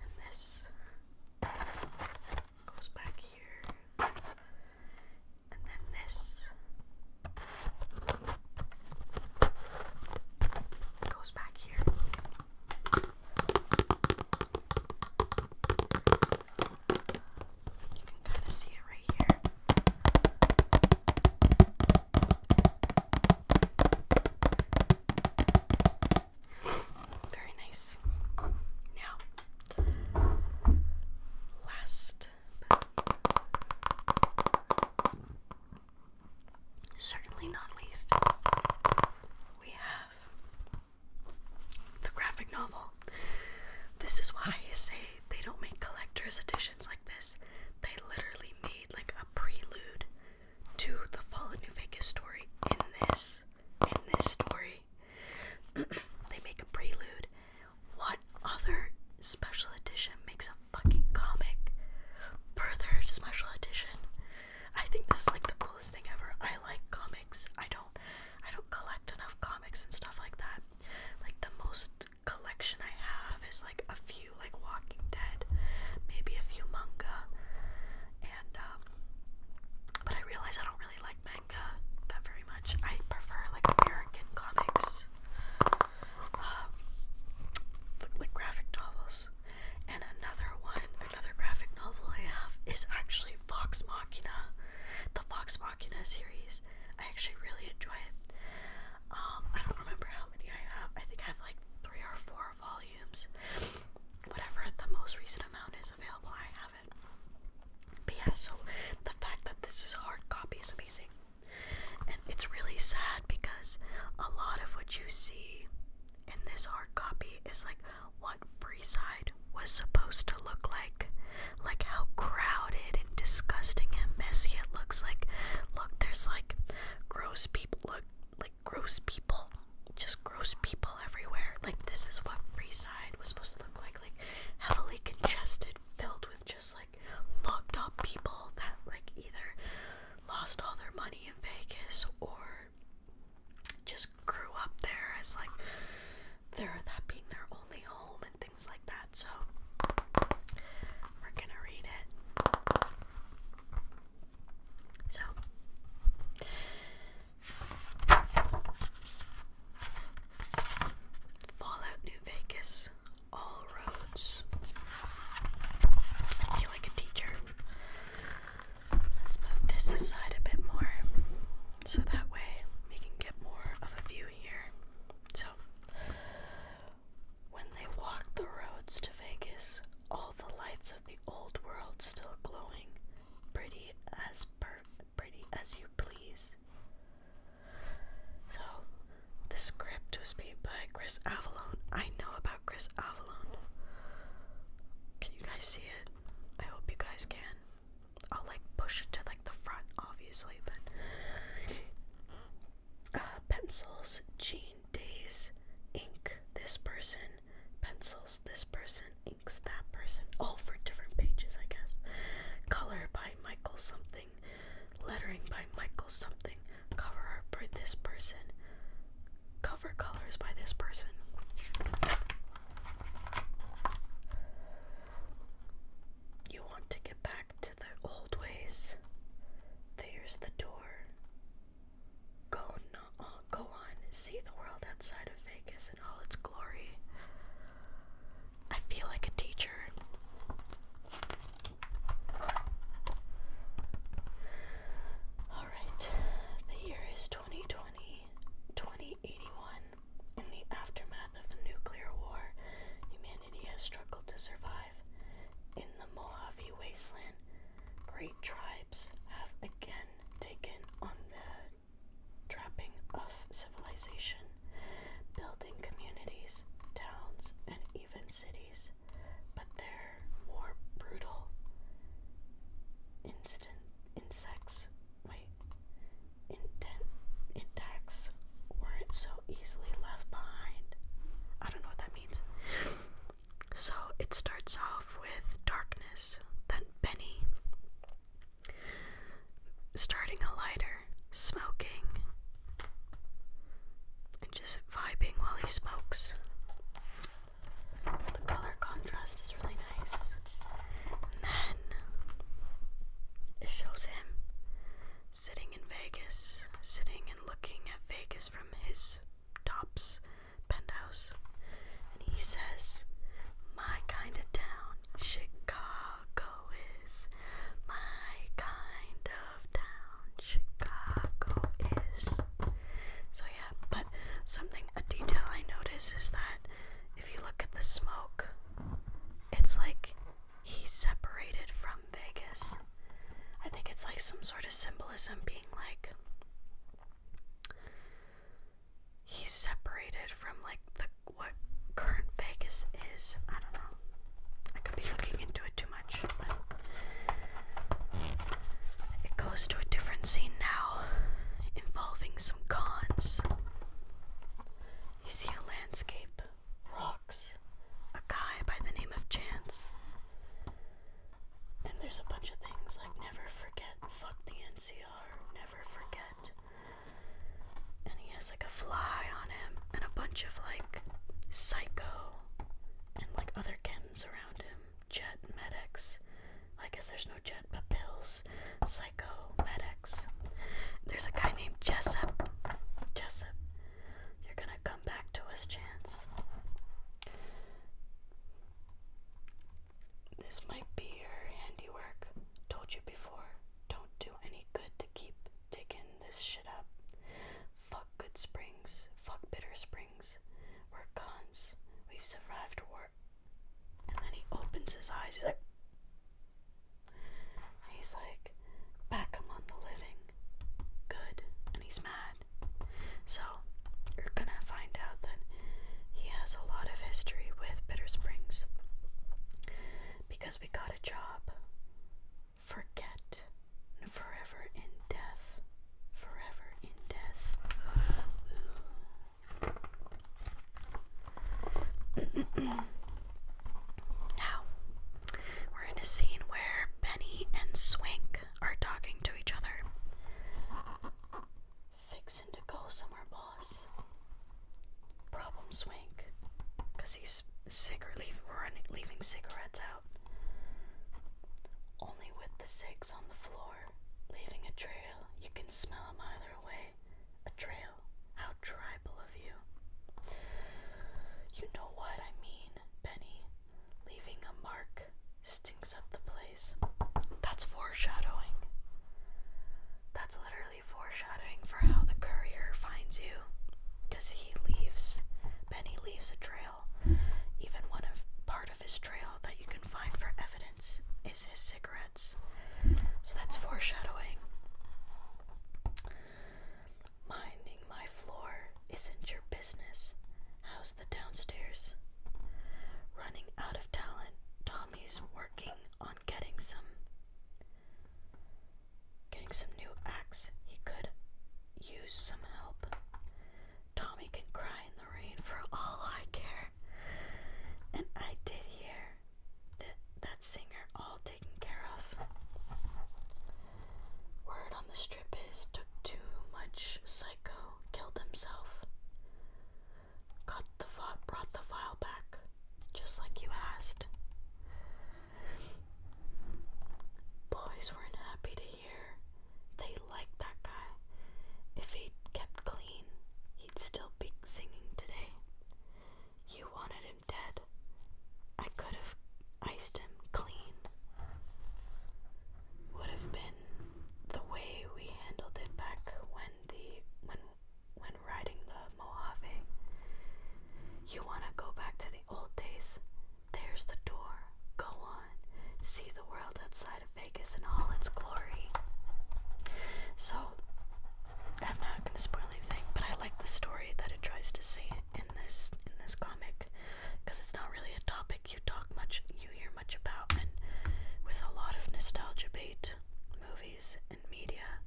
and this goes back here, and then this goes back here. You can kind of see it right here. Very nice. Now, last but certainly not least, we have the graphic novel. This is why I say they don't make collector's editions like this. They literally made like a prelude to the Fallen New Vegas story in this story. They make a prelude. What other special edition makes a fucking comic further special edition? I think this is like the coolest thing ever. I like comics. I don't collect enough comics and stuff like that. Like the most collection I have is like a few, like Walking Dead, maybe a few manga, and but I realize I don't really like manga that very much. I prefer like American comics, like graphic novels. And another graphic novel I have is actually Vox Machina, the Vox Machina series. I actually really enjoy it. I don't remember how many I have. I think I have like 3 or 4 volumes. Whatever the most recent amount is available, I have it. But yeah, so the fact that this is a hard copy is amazing. And it's really sad because a lot of what you see in this hard copy is like what Freeside was supposed to look like how crowded and disgusting and messy it looks. Like, look, there's like gross people, just gross people everywhere. Like, this is what Freeside was supposed to look like heavily congested, filled with just like fucked up people that like either lost all their money in Vegas or just grew up there as like that being their only home and things like that. So we're gonna read it. So Twisby by Chris Avalon. I know about Chris Avalon. Can you guys see it? I hope you guys can. I'll like push it to like the front, obviously, but pencils, Gene Days, ink, this person, pencils, this person, inks, that person, all for different pages, I guess. Color by Michael something, lettering by Michael something, cover art by this person, cover colors by this person. You want to get back to the old ways. There's the door. Go on, see the world outside of Vegas in all its glory. I feel like a teacher. Alright, the year is 2020, 2081. In the aftermath of the nuclear war, humanity has struggled to survive. In the Mojave wasteland, great tribes have again taken on the trapping of civilization, building communities, towns, and even cities, but they're more brutal. Intacts weren't so easily left behind. I don't know what that means. So it starts off with darkness, then Benny starting a lighter, smoking, and just vibing while he smokes. The color contrast is really nice. And then it shows him sitting in Vegas, sitting and looking at Vegas from his top's penthouse. And he says, "My kind of town, Chicago is. My kind of town, Chicago is." So yeah, but a detail I notice is that if you look at the smoke, it's like he's separated from Vegas. I think it's like some sort of symbolism being like he's separated from like what current Vegas is. I don't know. I could be looking into it too much, but it goes to a different scene now, involving some cons. You see a landscape, rocks, a guy by the name of Chance, and there's a bunch of things like never forget, fuck the NCR, never forget. And he has like a fly on him and a bunch of like Psycho and like other chems around him, Jet and Med-X. I guess there's no Jet but pills, Psycho, Med-X. There's a guy named Jessup, you're gonna come back to us, Chance. This might be your handiwork. Told you before, don't do any good to keep digging this shit up. Fuck Good Springs, fuck Bitter Springs. We're cons. We've survived war. And then he opens his eyes. He's like, back among the living. Good. And he's mad. So, you're gonna find out that he has a lot of history with Bitter Springs. Because we got a job. Forget. Forever in death. Forever in death. Now, we're in a scene where Benny and Swink are talking to each other. Fixin' to go somewhere, boss. Problem Swink. Because he's secretly leaving cigarettes out. Only with the cigs on the floor, leaving a trail you can smell a mile away. A trail. How tribal of you. You know what I mean, Benny. Leaving a mark stinks up the place. That's foreshadowing. That's literally foreshadowing for how the courier finds you. Because Benny leaves a trail. Even part of his trail that you can find for evidence is his cigarettes. So that's foreshadowing. Minding my how's the downstairs? Running out of talent. Tommy's working on getting some new acts. He could use some help. Tommy can cry in the rain for all I care. And I did hear that singer all taken care of. Word on the strip is took too much psycho, killed himself. Brought the file back, just like you asked. Boys weren't happy to hear they liked that guy. If he'd kept clean, he'd still be singing today. You wanted him dead. I could have iced him clean. Would have been the way we handled it back when riding the Mojave. You want to go back to the old days? There's the door. Go on. See the world outside of Vegas in all its glory. So, I'm not going to spoil anything, but I like the story that it tries to say in this comic, because it's not really a topic you hear much about, and with a lot of nostalgia bait movies and media,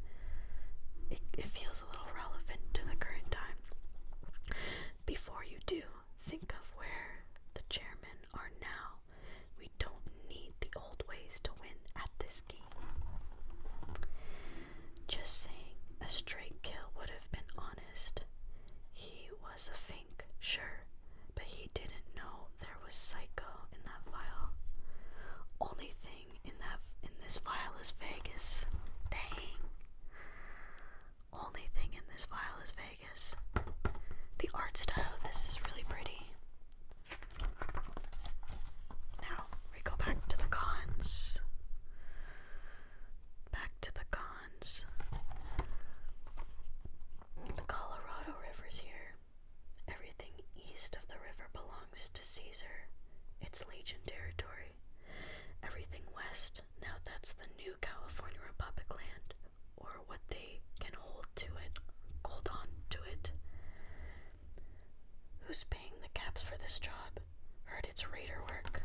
it feels a little relevant to the current time. Before you do, think of where the chairmen are now. We don't need the old ways to win at this game. Just saying, a straight kill would have been honest. He was a fink, sure, but he didn't know there was psycho in that file. Only thing in this file is Vegas. Dang. Only thing in this file is Vegas. The art style of this is really pretty. Now, we go back to the cons. The Colorado River's here. Everything east of the river belongs to Caesar. It's Legion territory. Everything west, now that's the new California Republic land, or what they can hold on to it. Who's paying the caps for this job? Heard it's raider work.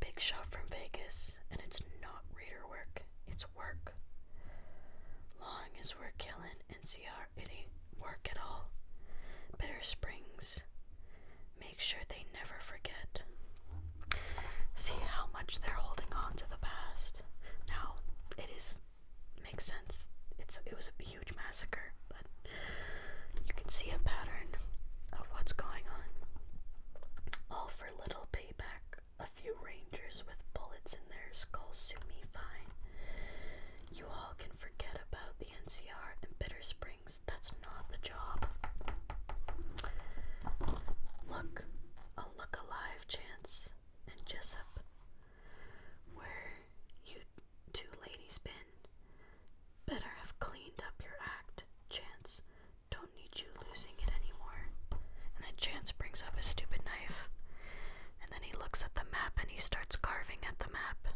Big shot from Vegas, and it's not raider work, it's work. Long as we're killing NCR, it ain't work at all. Bitter Springs. Make sure they never forget. See how much they're holding on to the past. Now, makes sense. It was a huge massacre, but you can see a pattern of what's going on. All for little payback. A few rangers with bullets in their skulls sue me fine. You all can forget about the NCR and Bitter Springs. That's not the job. A look alive chance. And Jessup, where you two ladies been? Better have cleaned up your act. Chance, don't need you losing it anymore. And then Chance brings up his stupid knife. And then he looks at the map and he starts carving at the map.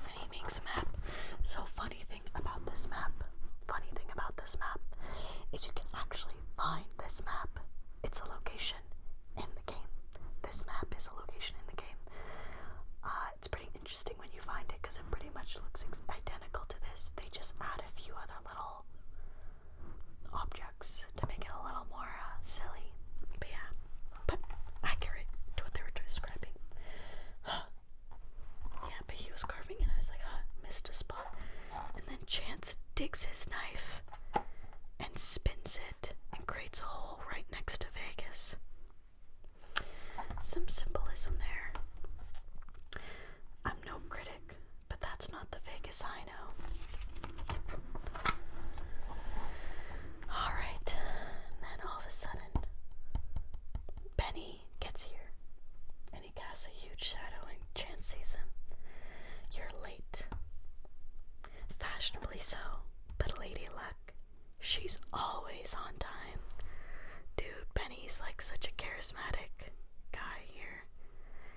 And he makes a map. So funny thing about this map is you can actually find this map. It's a location in the game. This map is a location in the game. It's pretty interesting when you find it, because it pretty much looks identical to this. They just add a few other little objects to make it a little more silly. But yeah, but accurate to what they were describing. Yeah, but he was carving and I was like, missed a spot. And then Chance digs his knife and spins it and creates a hole right next to Vegas. Some symbolism there. I'm no critic, but that's not the Vegas I know. Alright, and then all of a sudden, Benny gets here, and he casts a huge shadow, and Chance sees him. You're late. Fashionably so, but Lady Luck, she's always on time. Dude, Benny's like such a charismatic guy here.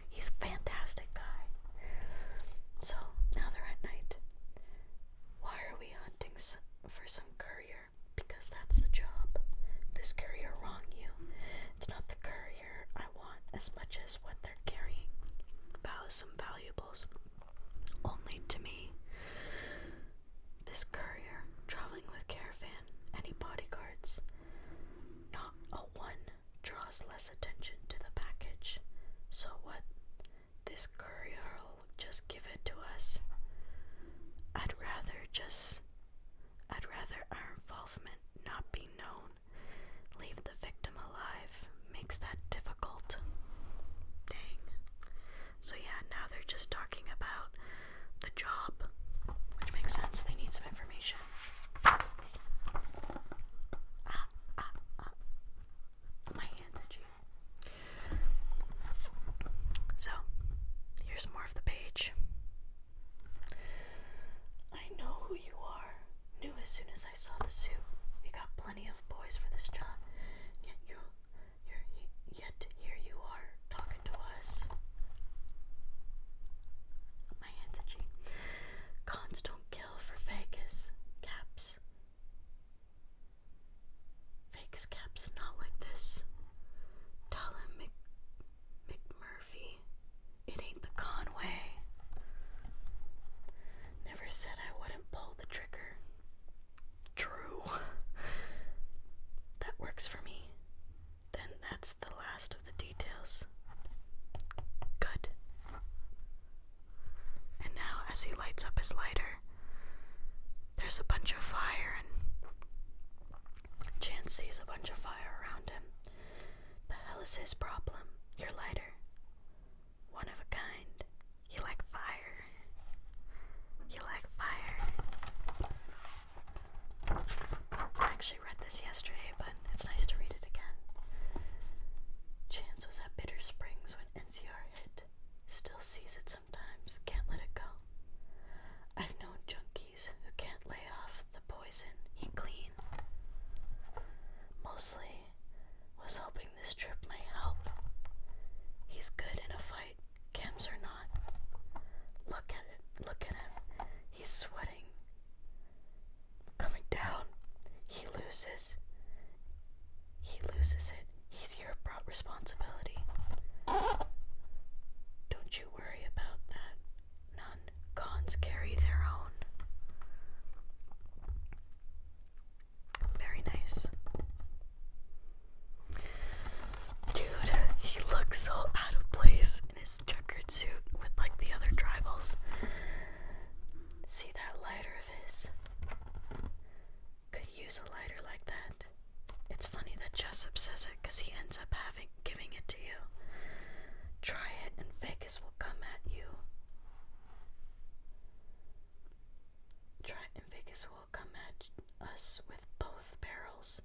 He's a fantastic guy. So, now they're at night. Why are we hunting for some courier? Because that's face cap's not like this. Tell him, McMurphy, it ain't the Conway. Never said I wouldn't pull the trigger. True. That works for me. Then that's the last of the details. Good. And now, as he lights up his lighter, there's a bunch of fire, and Chance sees a bunch of fire around him. The hell is his problem? Your lighter. One of a kind. You like fire. You like fire. I actually read this yesterday, but it's nice to read it again. Chance was at Bitter Springs when NCR hit. Still sees it sometimes. Can't let it go. I've known junkies who can't lay off the poison he clean. Mostly was hoping this trip might help. He's good in a fight, chems or not. Look at it, look at him. He's sweating. Coming down. He loses it. He's your responsibility. Don't you worry about that. None. Cons carry their own. Very nice. Dude, he looks so out of place in his checkered suit with like the other tribals. See that lighter of his? Could use a lighter like that. It's funny that Jessup says it because he ends up giving it to you. Try it and Vegas will come at you. Us with both barrels.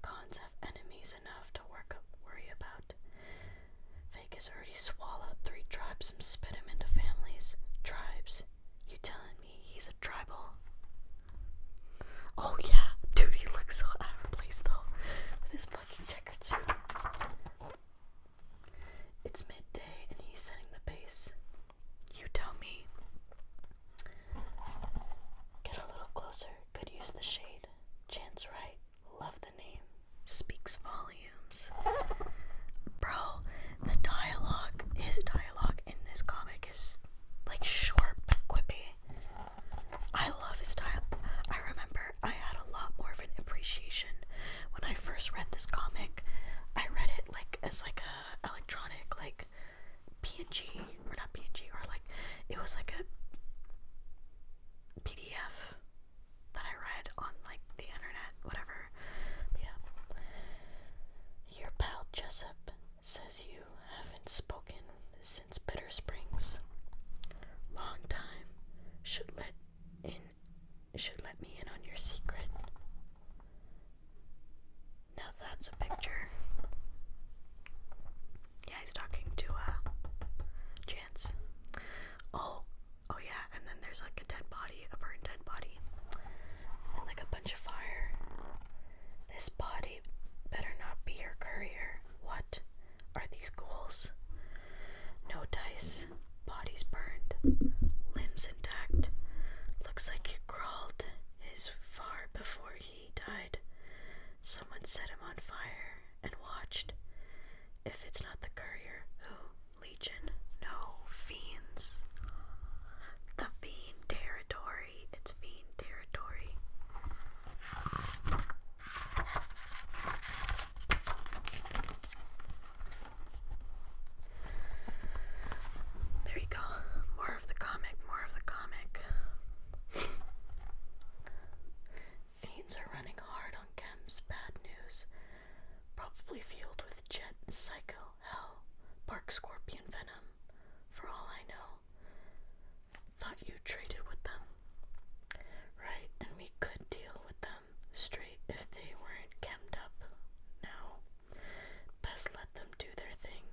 Cons have enemies enough to worry about. Vegas already swallowed 3 tribes and spit him into families. Tribes? You telling me he's a tribal? Oh yeah, dude, he looks so out of place though, with his fucking checkered suit. It's midday and he's setting the pace. You tell me. Get a little closer. Could use the shade. Chance right. Love the name. Speaks volumes. Bro, the dialogue, his dialogue in this comic is like short but quippy. I love his style. I remember I had a lot more of an appreciation when I first read this comic. I read it like as like a electronic like PNG, or not PNG, or like it was like a PDF that I read on like the internet, whatever. But yeah. Your pal Jessup says you haven't spoken since Bitter Springs. Long time. Should let me in on your secret. Now that's a picture. Yeah, he's talking to Chance. Oh yeah, and then there's like a dead body, a burned dead body, and like a bunch of fire. This body better not be your courier. What are these ghouls? No dice. Body's burned. Limbs intact. Looks like he crawled his far before he died. Someone set him on fire and watched. If it's not the courier, who? Legion? No, fiends. The fiend territory. It's fiend territory. There you go. More of the comic, more of the comic. Fiends are running hard on chems. Bad news. Probably fueled with jet, psycho, hell, bark scorpion venom. For all I know. Thought you traded with them. Right, and we could deal with them straight if they weren't chemmed up. Now, best let them do their thing.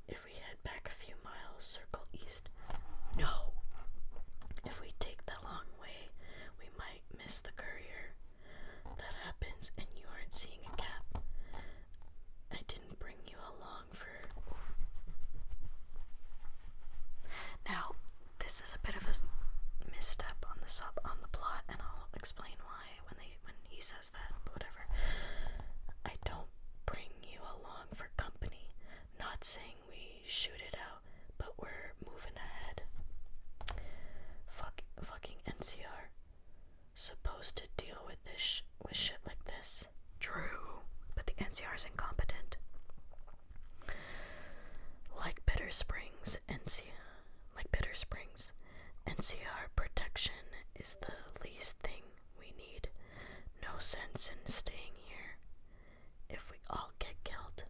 If we head back a few miles, circle east. No! If we take the long way, we might miss the courier. That happens and you aren't seeing a cap. I didn't bring you along for... Now, this is a bit of a misstep on the plot, and I'll explain why when he says that, but whatever. I not saying we shoot it out, but we're moving ahead. Fucking NCR. Supposed to deal with this with shit like this. True, but the NCR is incompetent. Like Bitter Springs, NCR protection is the least thing we need. No sense in staying here if we all get killed.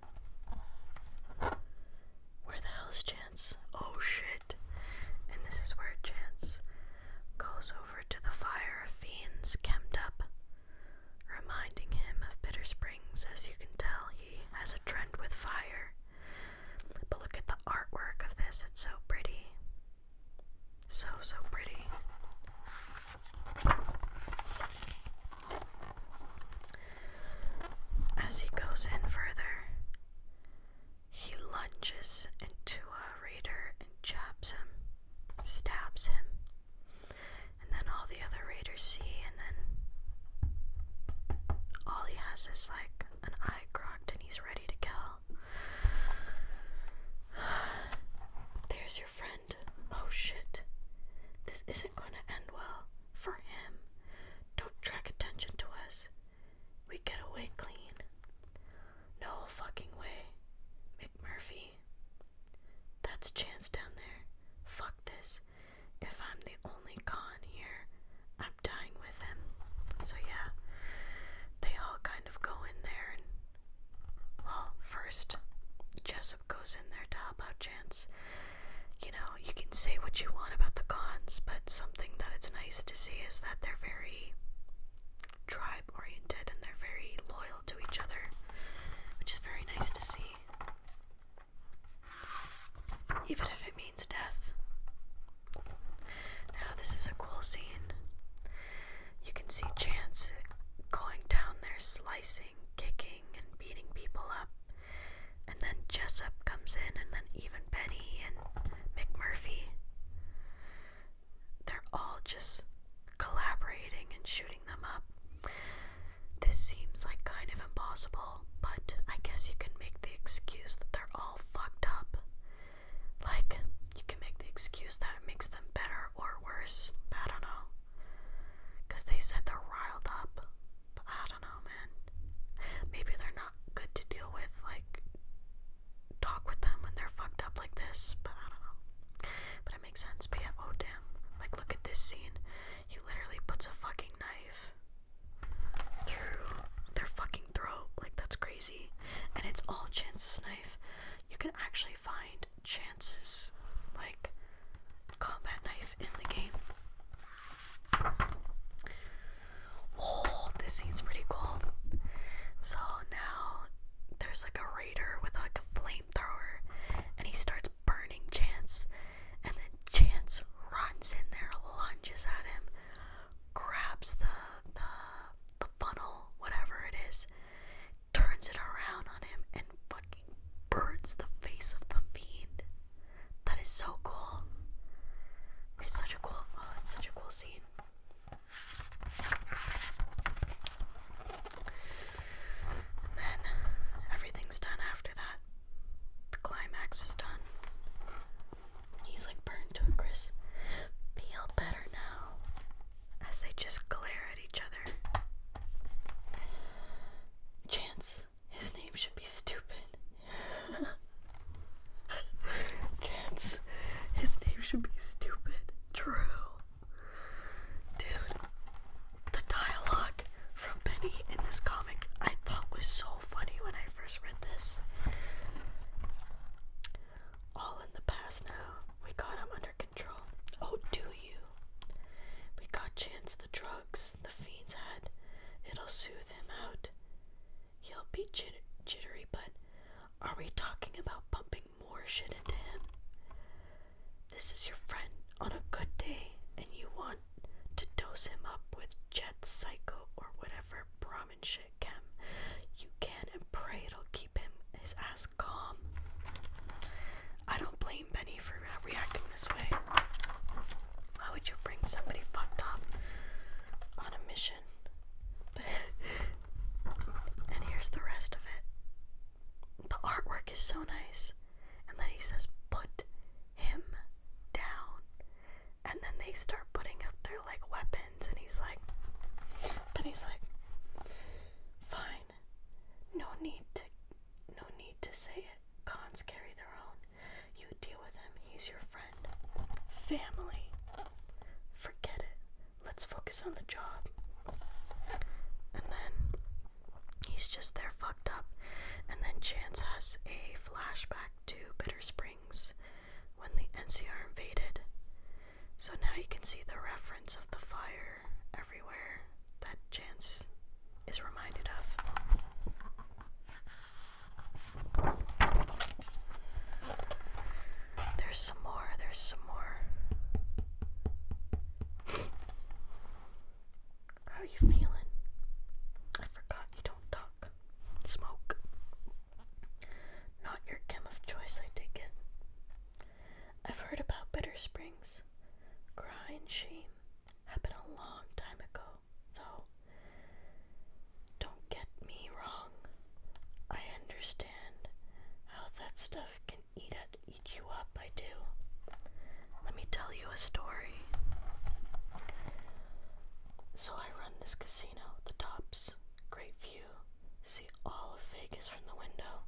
Where the hell is Chance? Oh shit. And this is where Chance goes over to the fire of fiends chemmed up, reminding him of Bitter Springs. As you can tell, he has a trend with fire. But look at the artwork of this, it's so pretty. So pretty. As he goes in further, he lunges into a raider and jabs him, stabs him, and then all the other raiders see, and then all he has is like an eye crocked and he's ready to kill. There's your friend. Oh shit. This isn't going to end well for him. Don't drag attention to us. We get away clean. No fucking way. McMurphy. That's Chance down there. Fuck this. If I'm the only con here, I'm dying with him. So yeah, they all kind of go in there and, well, first, Jessup goes in there to help out Chance. You know, you can say what you want about the cons, but something that it's nice to see is that they're very tribe-oriented and they're very loyal to each other, which is very nice to see. Even if it means death. Now, this is a cool scene. You can see Chance going down there, slicing, kicking, and beating people up. And then Jessup comes in, and then even Benny and McMurphy. They're all just collaborating and shooting them up. This seems like kind of impossible, but I guess you can make the excuse that they're all fucked up. Like, you can make the excuse that it makes them better or worse. I don't know. Because they said they're riled up. But I don't know, man. Maybe they're not good to deal with, like, talk with them when they're fucked up like this. But I don't know. But it makes sense. But yeah, oh damn. Like, look at this scene. He literally puts a fucking knife through their fucking throat. Like, that's crazy. And it's all Chance's knife. You can actually find Chance's, like, combat knife in the game. Oh, this scene's pretty cool. So now there's like a raider with like a flamethrower, and he starts burning Chance, and then Chance runs in there, lunges at him, grabs the funnel, whatever it is, turns it around on him, and fucking burns the face of the fiend. That is so cool. It's such a cool scene. And then everything's done after that. The climax is done. He's like burned to a crisp. Feel better now. As they just glare at each other. Chance, his name should be stupid. Chance, his name should be stupid. True. Dude, the dialogue from Benny in this comic I thought was so funny when I first read this. All in the past now. We got him under control. Oh, do you? We got Chance the drugs the fiends had. It'll soothe him out. He'll be jittery, but are we talking about pumping more shit into him? This is your friend on a good day, and you want to dose him up with Jet Psycho or whatever Brahmin shit chem. You can, and pray it'll keep his ass calm. I don't blame Benny for reacting this way. Why would you bring somebody fucked up on a mission? But and here's the rest of it. The artwork is so nice. says, "Put him down." And then they start putting up their like weapons, and he's like, "Fine, no need to say it. Cons carry their own. You deal with him. He's your friend. Family. Forget it. Let's focus on the job." And then he's just there fucked up. And then Chance has a flashback to Bitter Springs when the NCR invaded. So now you can see the reference of the fire everywhere that Chance is reminded of. There's some more. How are you feeling? I forgot you don't talk. Smoke. Not your chem of choice, I take it. I've heard about Bitter Springs. Crime and shame happened a long time ago, though. Don't get me wrong. I understand how that stuff can eat you up, I do. Let me tell you a story. So I run this casino, the Tops. Great view. See all of Vegas from the window.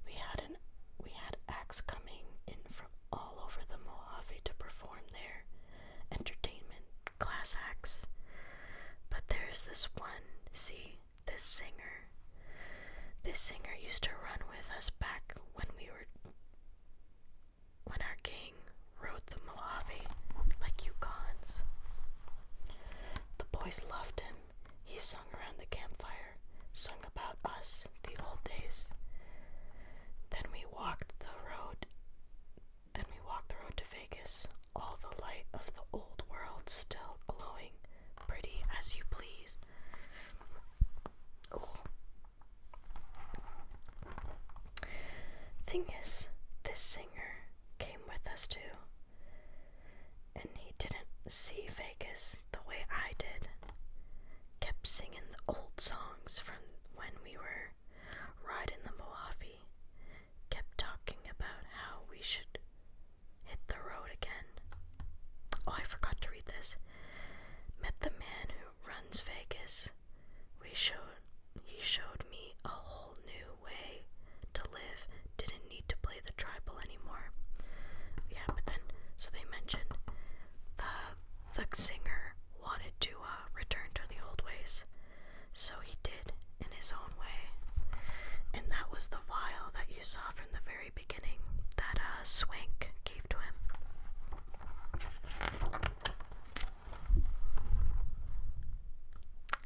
We had acts coming in from all over the Mojave to perform there. Entertainment, class acts. But there's this one, this singer. This singer used to run with us back when our gang rode the Mojave like Yukons. The boys loved him. He sung around the campfire, sung about us, the old days. Then we walked the road to Vegas, all the light of the old world still glowing, pretty as you please. Oh. Thing is, this singer came with us too, and he didn't see Vegas the way I did. Kept singing the old songs from when we were riding the Mojave. Kept talking about how we should hit the road again. Oh, I forgot to read this. Met the man who runs Vegas. He showed me a whole new way to live. Didn't need to play the tribal anymore. Yeah, but then, so they mentioned the singer wanted to return to the old ways. So he did in his own way. And that was the vial that you saw from the very beginning that Swank gave to him.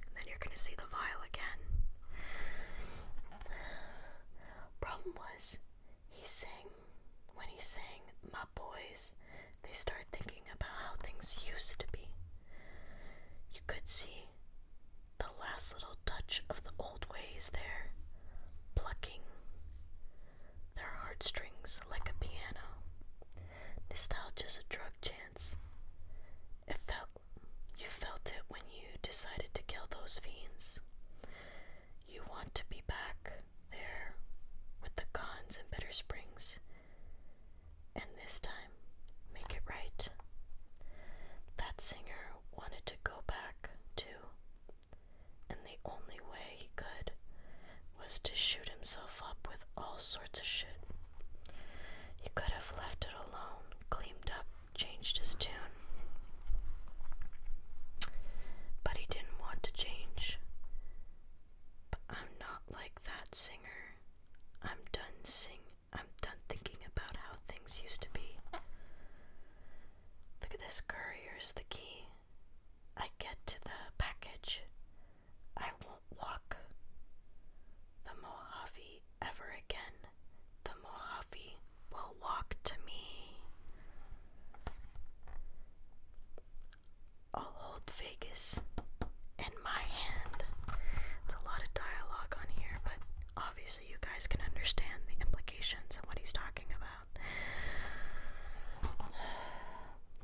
And then you're gonna see the vial again. Problem was, when he sang "My Boys," they started thinking about how things used to be. You could see the last little touch of the old ways there, plucking their heartstrings like a piano. Nostalgia's a drug, Chance. You felt it when you decided to kill those fiends. You want to be back there with the Cons and Bitter Springs, and this time make it right. That singer wanted to go back too, and the only way he could was to shoot himself up with all sorts of shit. He could have left it alone, cleaned up, changed his tune. But he didn't want to change. But I'm not like that singer. I'm done thinking about how things used to be. Look at this, courier's the key. I get to the package. I won't walk the Mojave ever again. The Mojave will walk to me. I'll hold Vegas in my hand. It's a lot of dialogue on here, but obviously you guys can understand the implications and what he's talking about.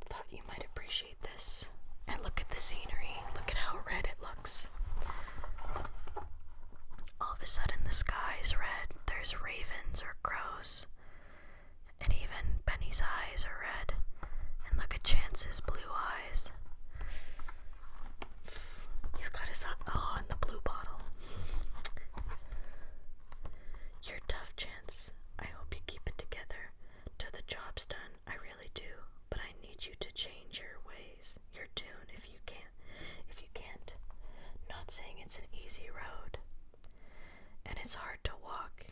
Thought you might appreciate this. And look at the scenery. Look at how red it looks. All of a sudden the sky is red. There's ravens or crows. Benny's eyes are red, and look at Chance's blue eyes. He's got his eye in the blue bottle. You're tough, Chance. I hope you keep it together till the job's done. I really do. But I need you to change your ways, your tune, if you can't. Not saying it's an easy road, and it's hard to walk.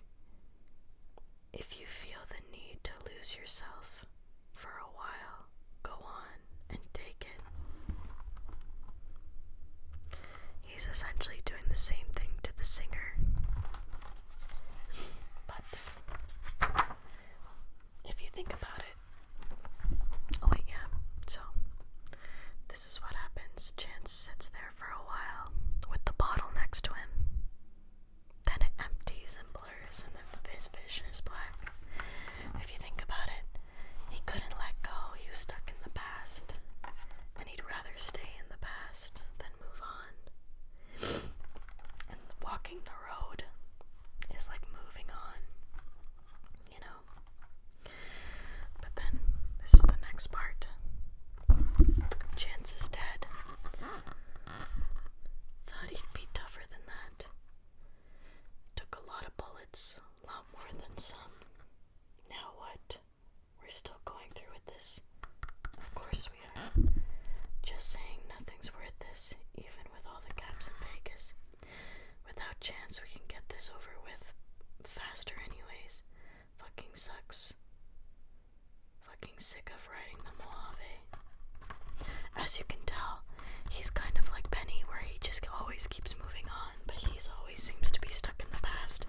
If you feel the need to lose yourself for a while, go on and take it. He's essentially doing the same thing to the singer. But if you think about it, oh wait, yeah, so this is what happens. Chance sits there for a while with the bottle next to him. Then it empties and blurs, and his vision is black. If you think about it, he couldn't let go. He was stuck in the past, and he'd rather stay in the past than move on. And walking the road is like moving on, you know? But then, this is the next part. Chance is dead. Thought he'd be tougher than that. Took a lot of bullets, a lot more than some. Now what? We're still going through with this. Of course we are. Just saying, nothing's worth this, even with all the gaps in Vegas. Without Chance, we can get this over with faster anyways. Fucking sucks. Fucking sick of riding the Mojave. As you can tell, he's kind of like Benny, where he just always keeps moving on, but he's always seems to be stuck in the past.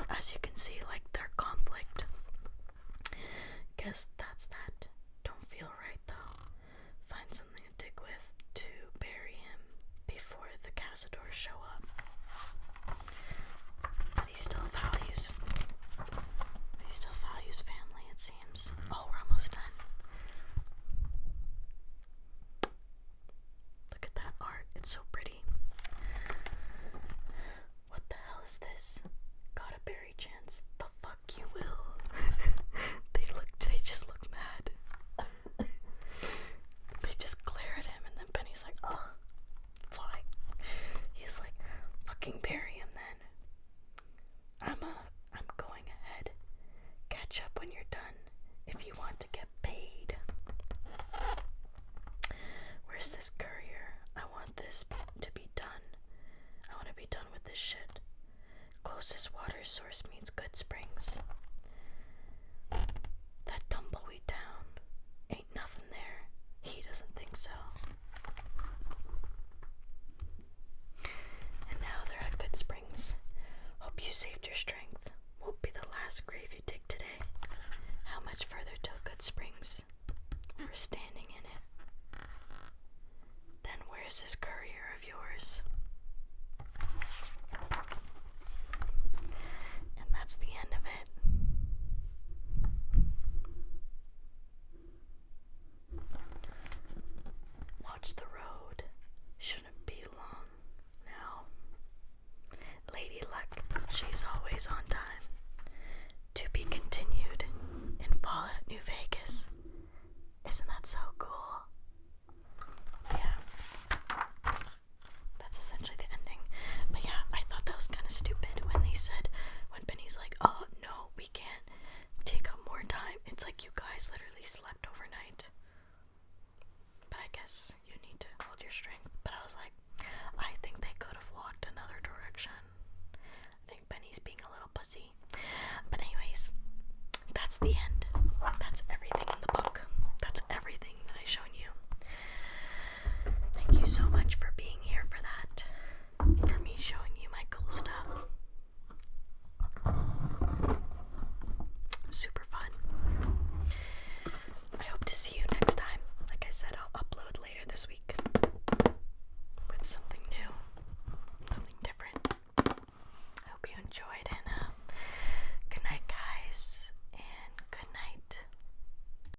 As you can see, like their conflict. Guess that's that. Don't feel right though. Find something to dig with to bury him before the Cazadors show up. But he still values family, it seems. Oh, we're almost done. Look at that art. It's so pretty. What the hell is this? Gotta bury Chance. The fuck you will. They just look mad. They just glare at him, and then Benny's like, oh, fine. He's like, fucking bury him then. I'm going ahead. Catch up when you're done, if you want to get paid. Where's this courier? I want this to be done. I want to be done with this shit. Closest water source means Good Springs. That tumbleweed town. Ain't nothing there. He doesn't think so. And now they're at Good Springs. Hope you saved your strength. Won't be the last grave you dig today. How much further till Good Springs? We're standing in it. Then where's this courier of yours? And that's the end of it. Watch the road. Shouldn't be long now. Lady Luck, she's always on time. To be continued in Fallout New Vegas. Isn't that so cool? Yeah. That's essentially the ending. But yeah, I thought that was kind of stupid when they said, when Benny's like, oh no, we can't take up more time. It's like you guys literally slept overnight. But I guess you need to hold your strength. But I was like, I think they could have walked another direction. I think Benny's being a little pussy. But anyways, that's the end. That's everything in the book. That's everything that I've shown you. Thank you so much for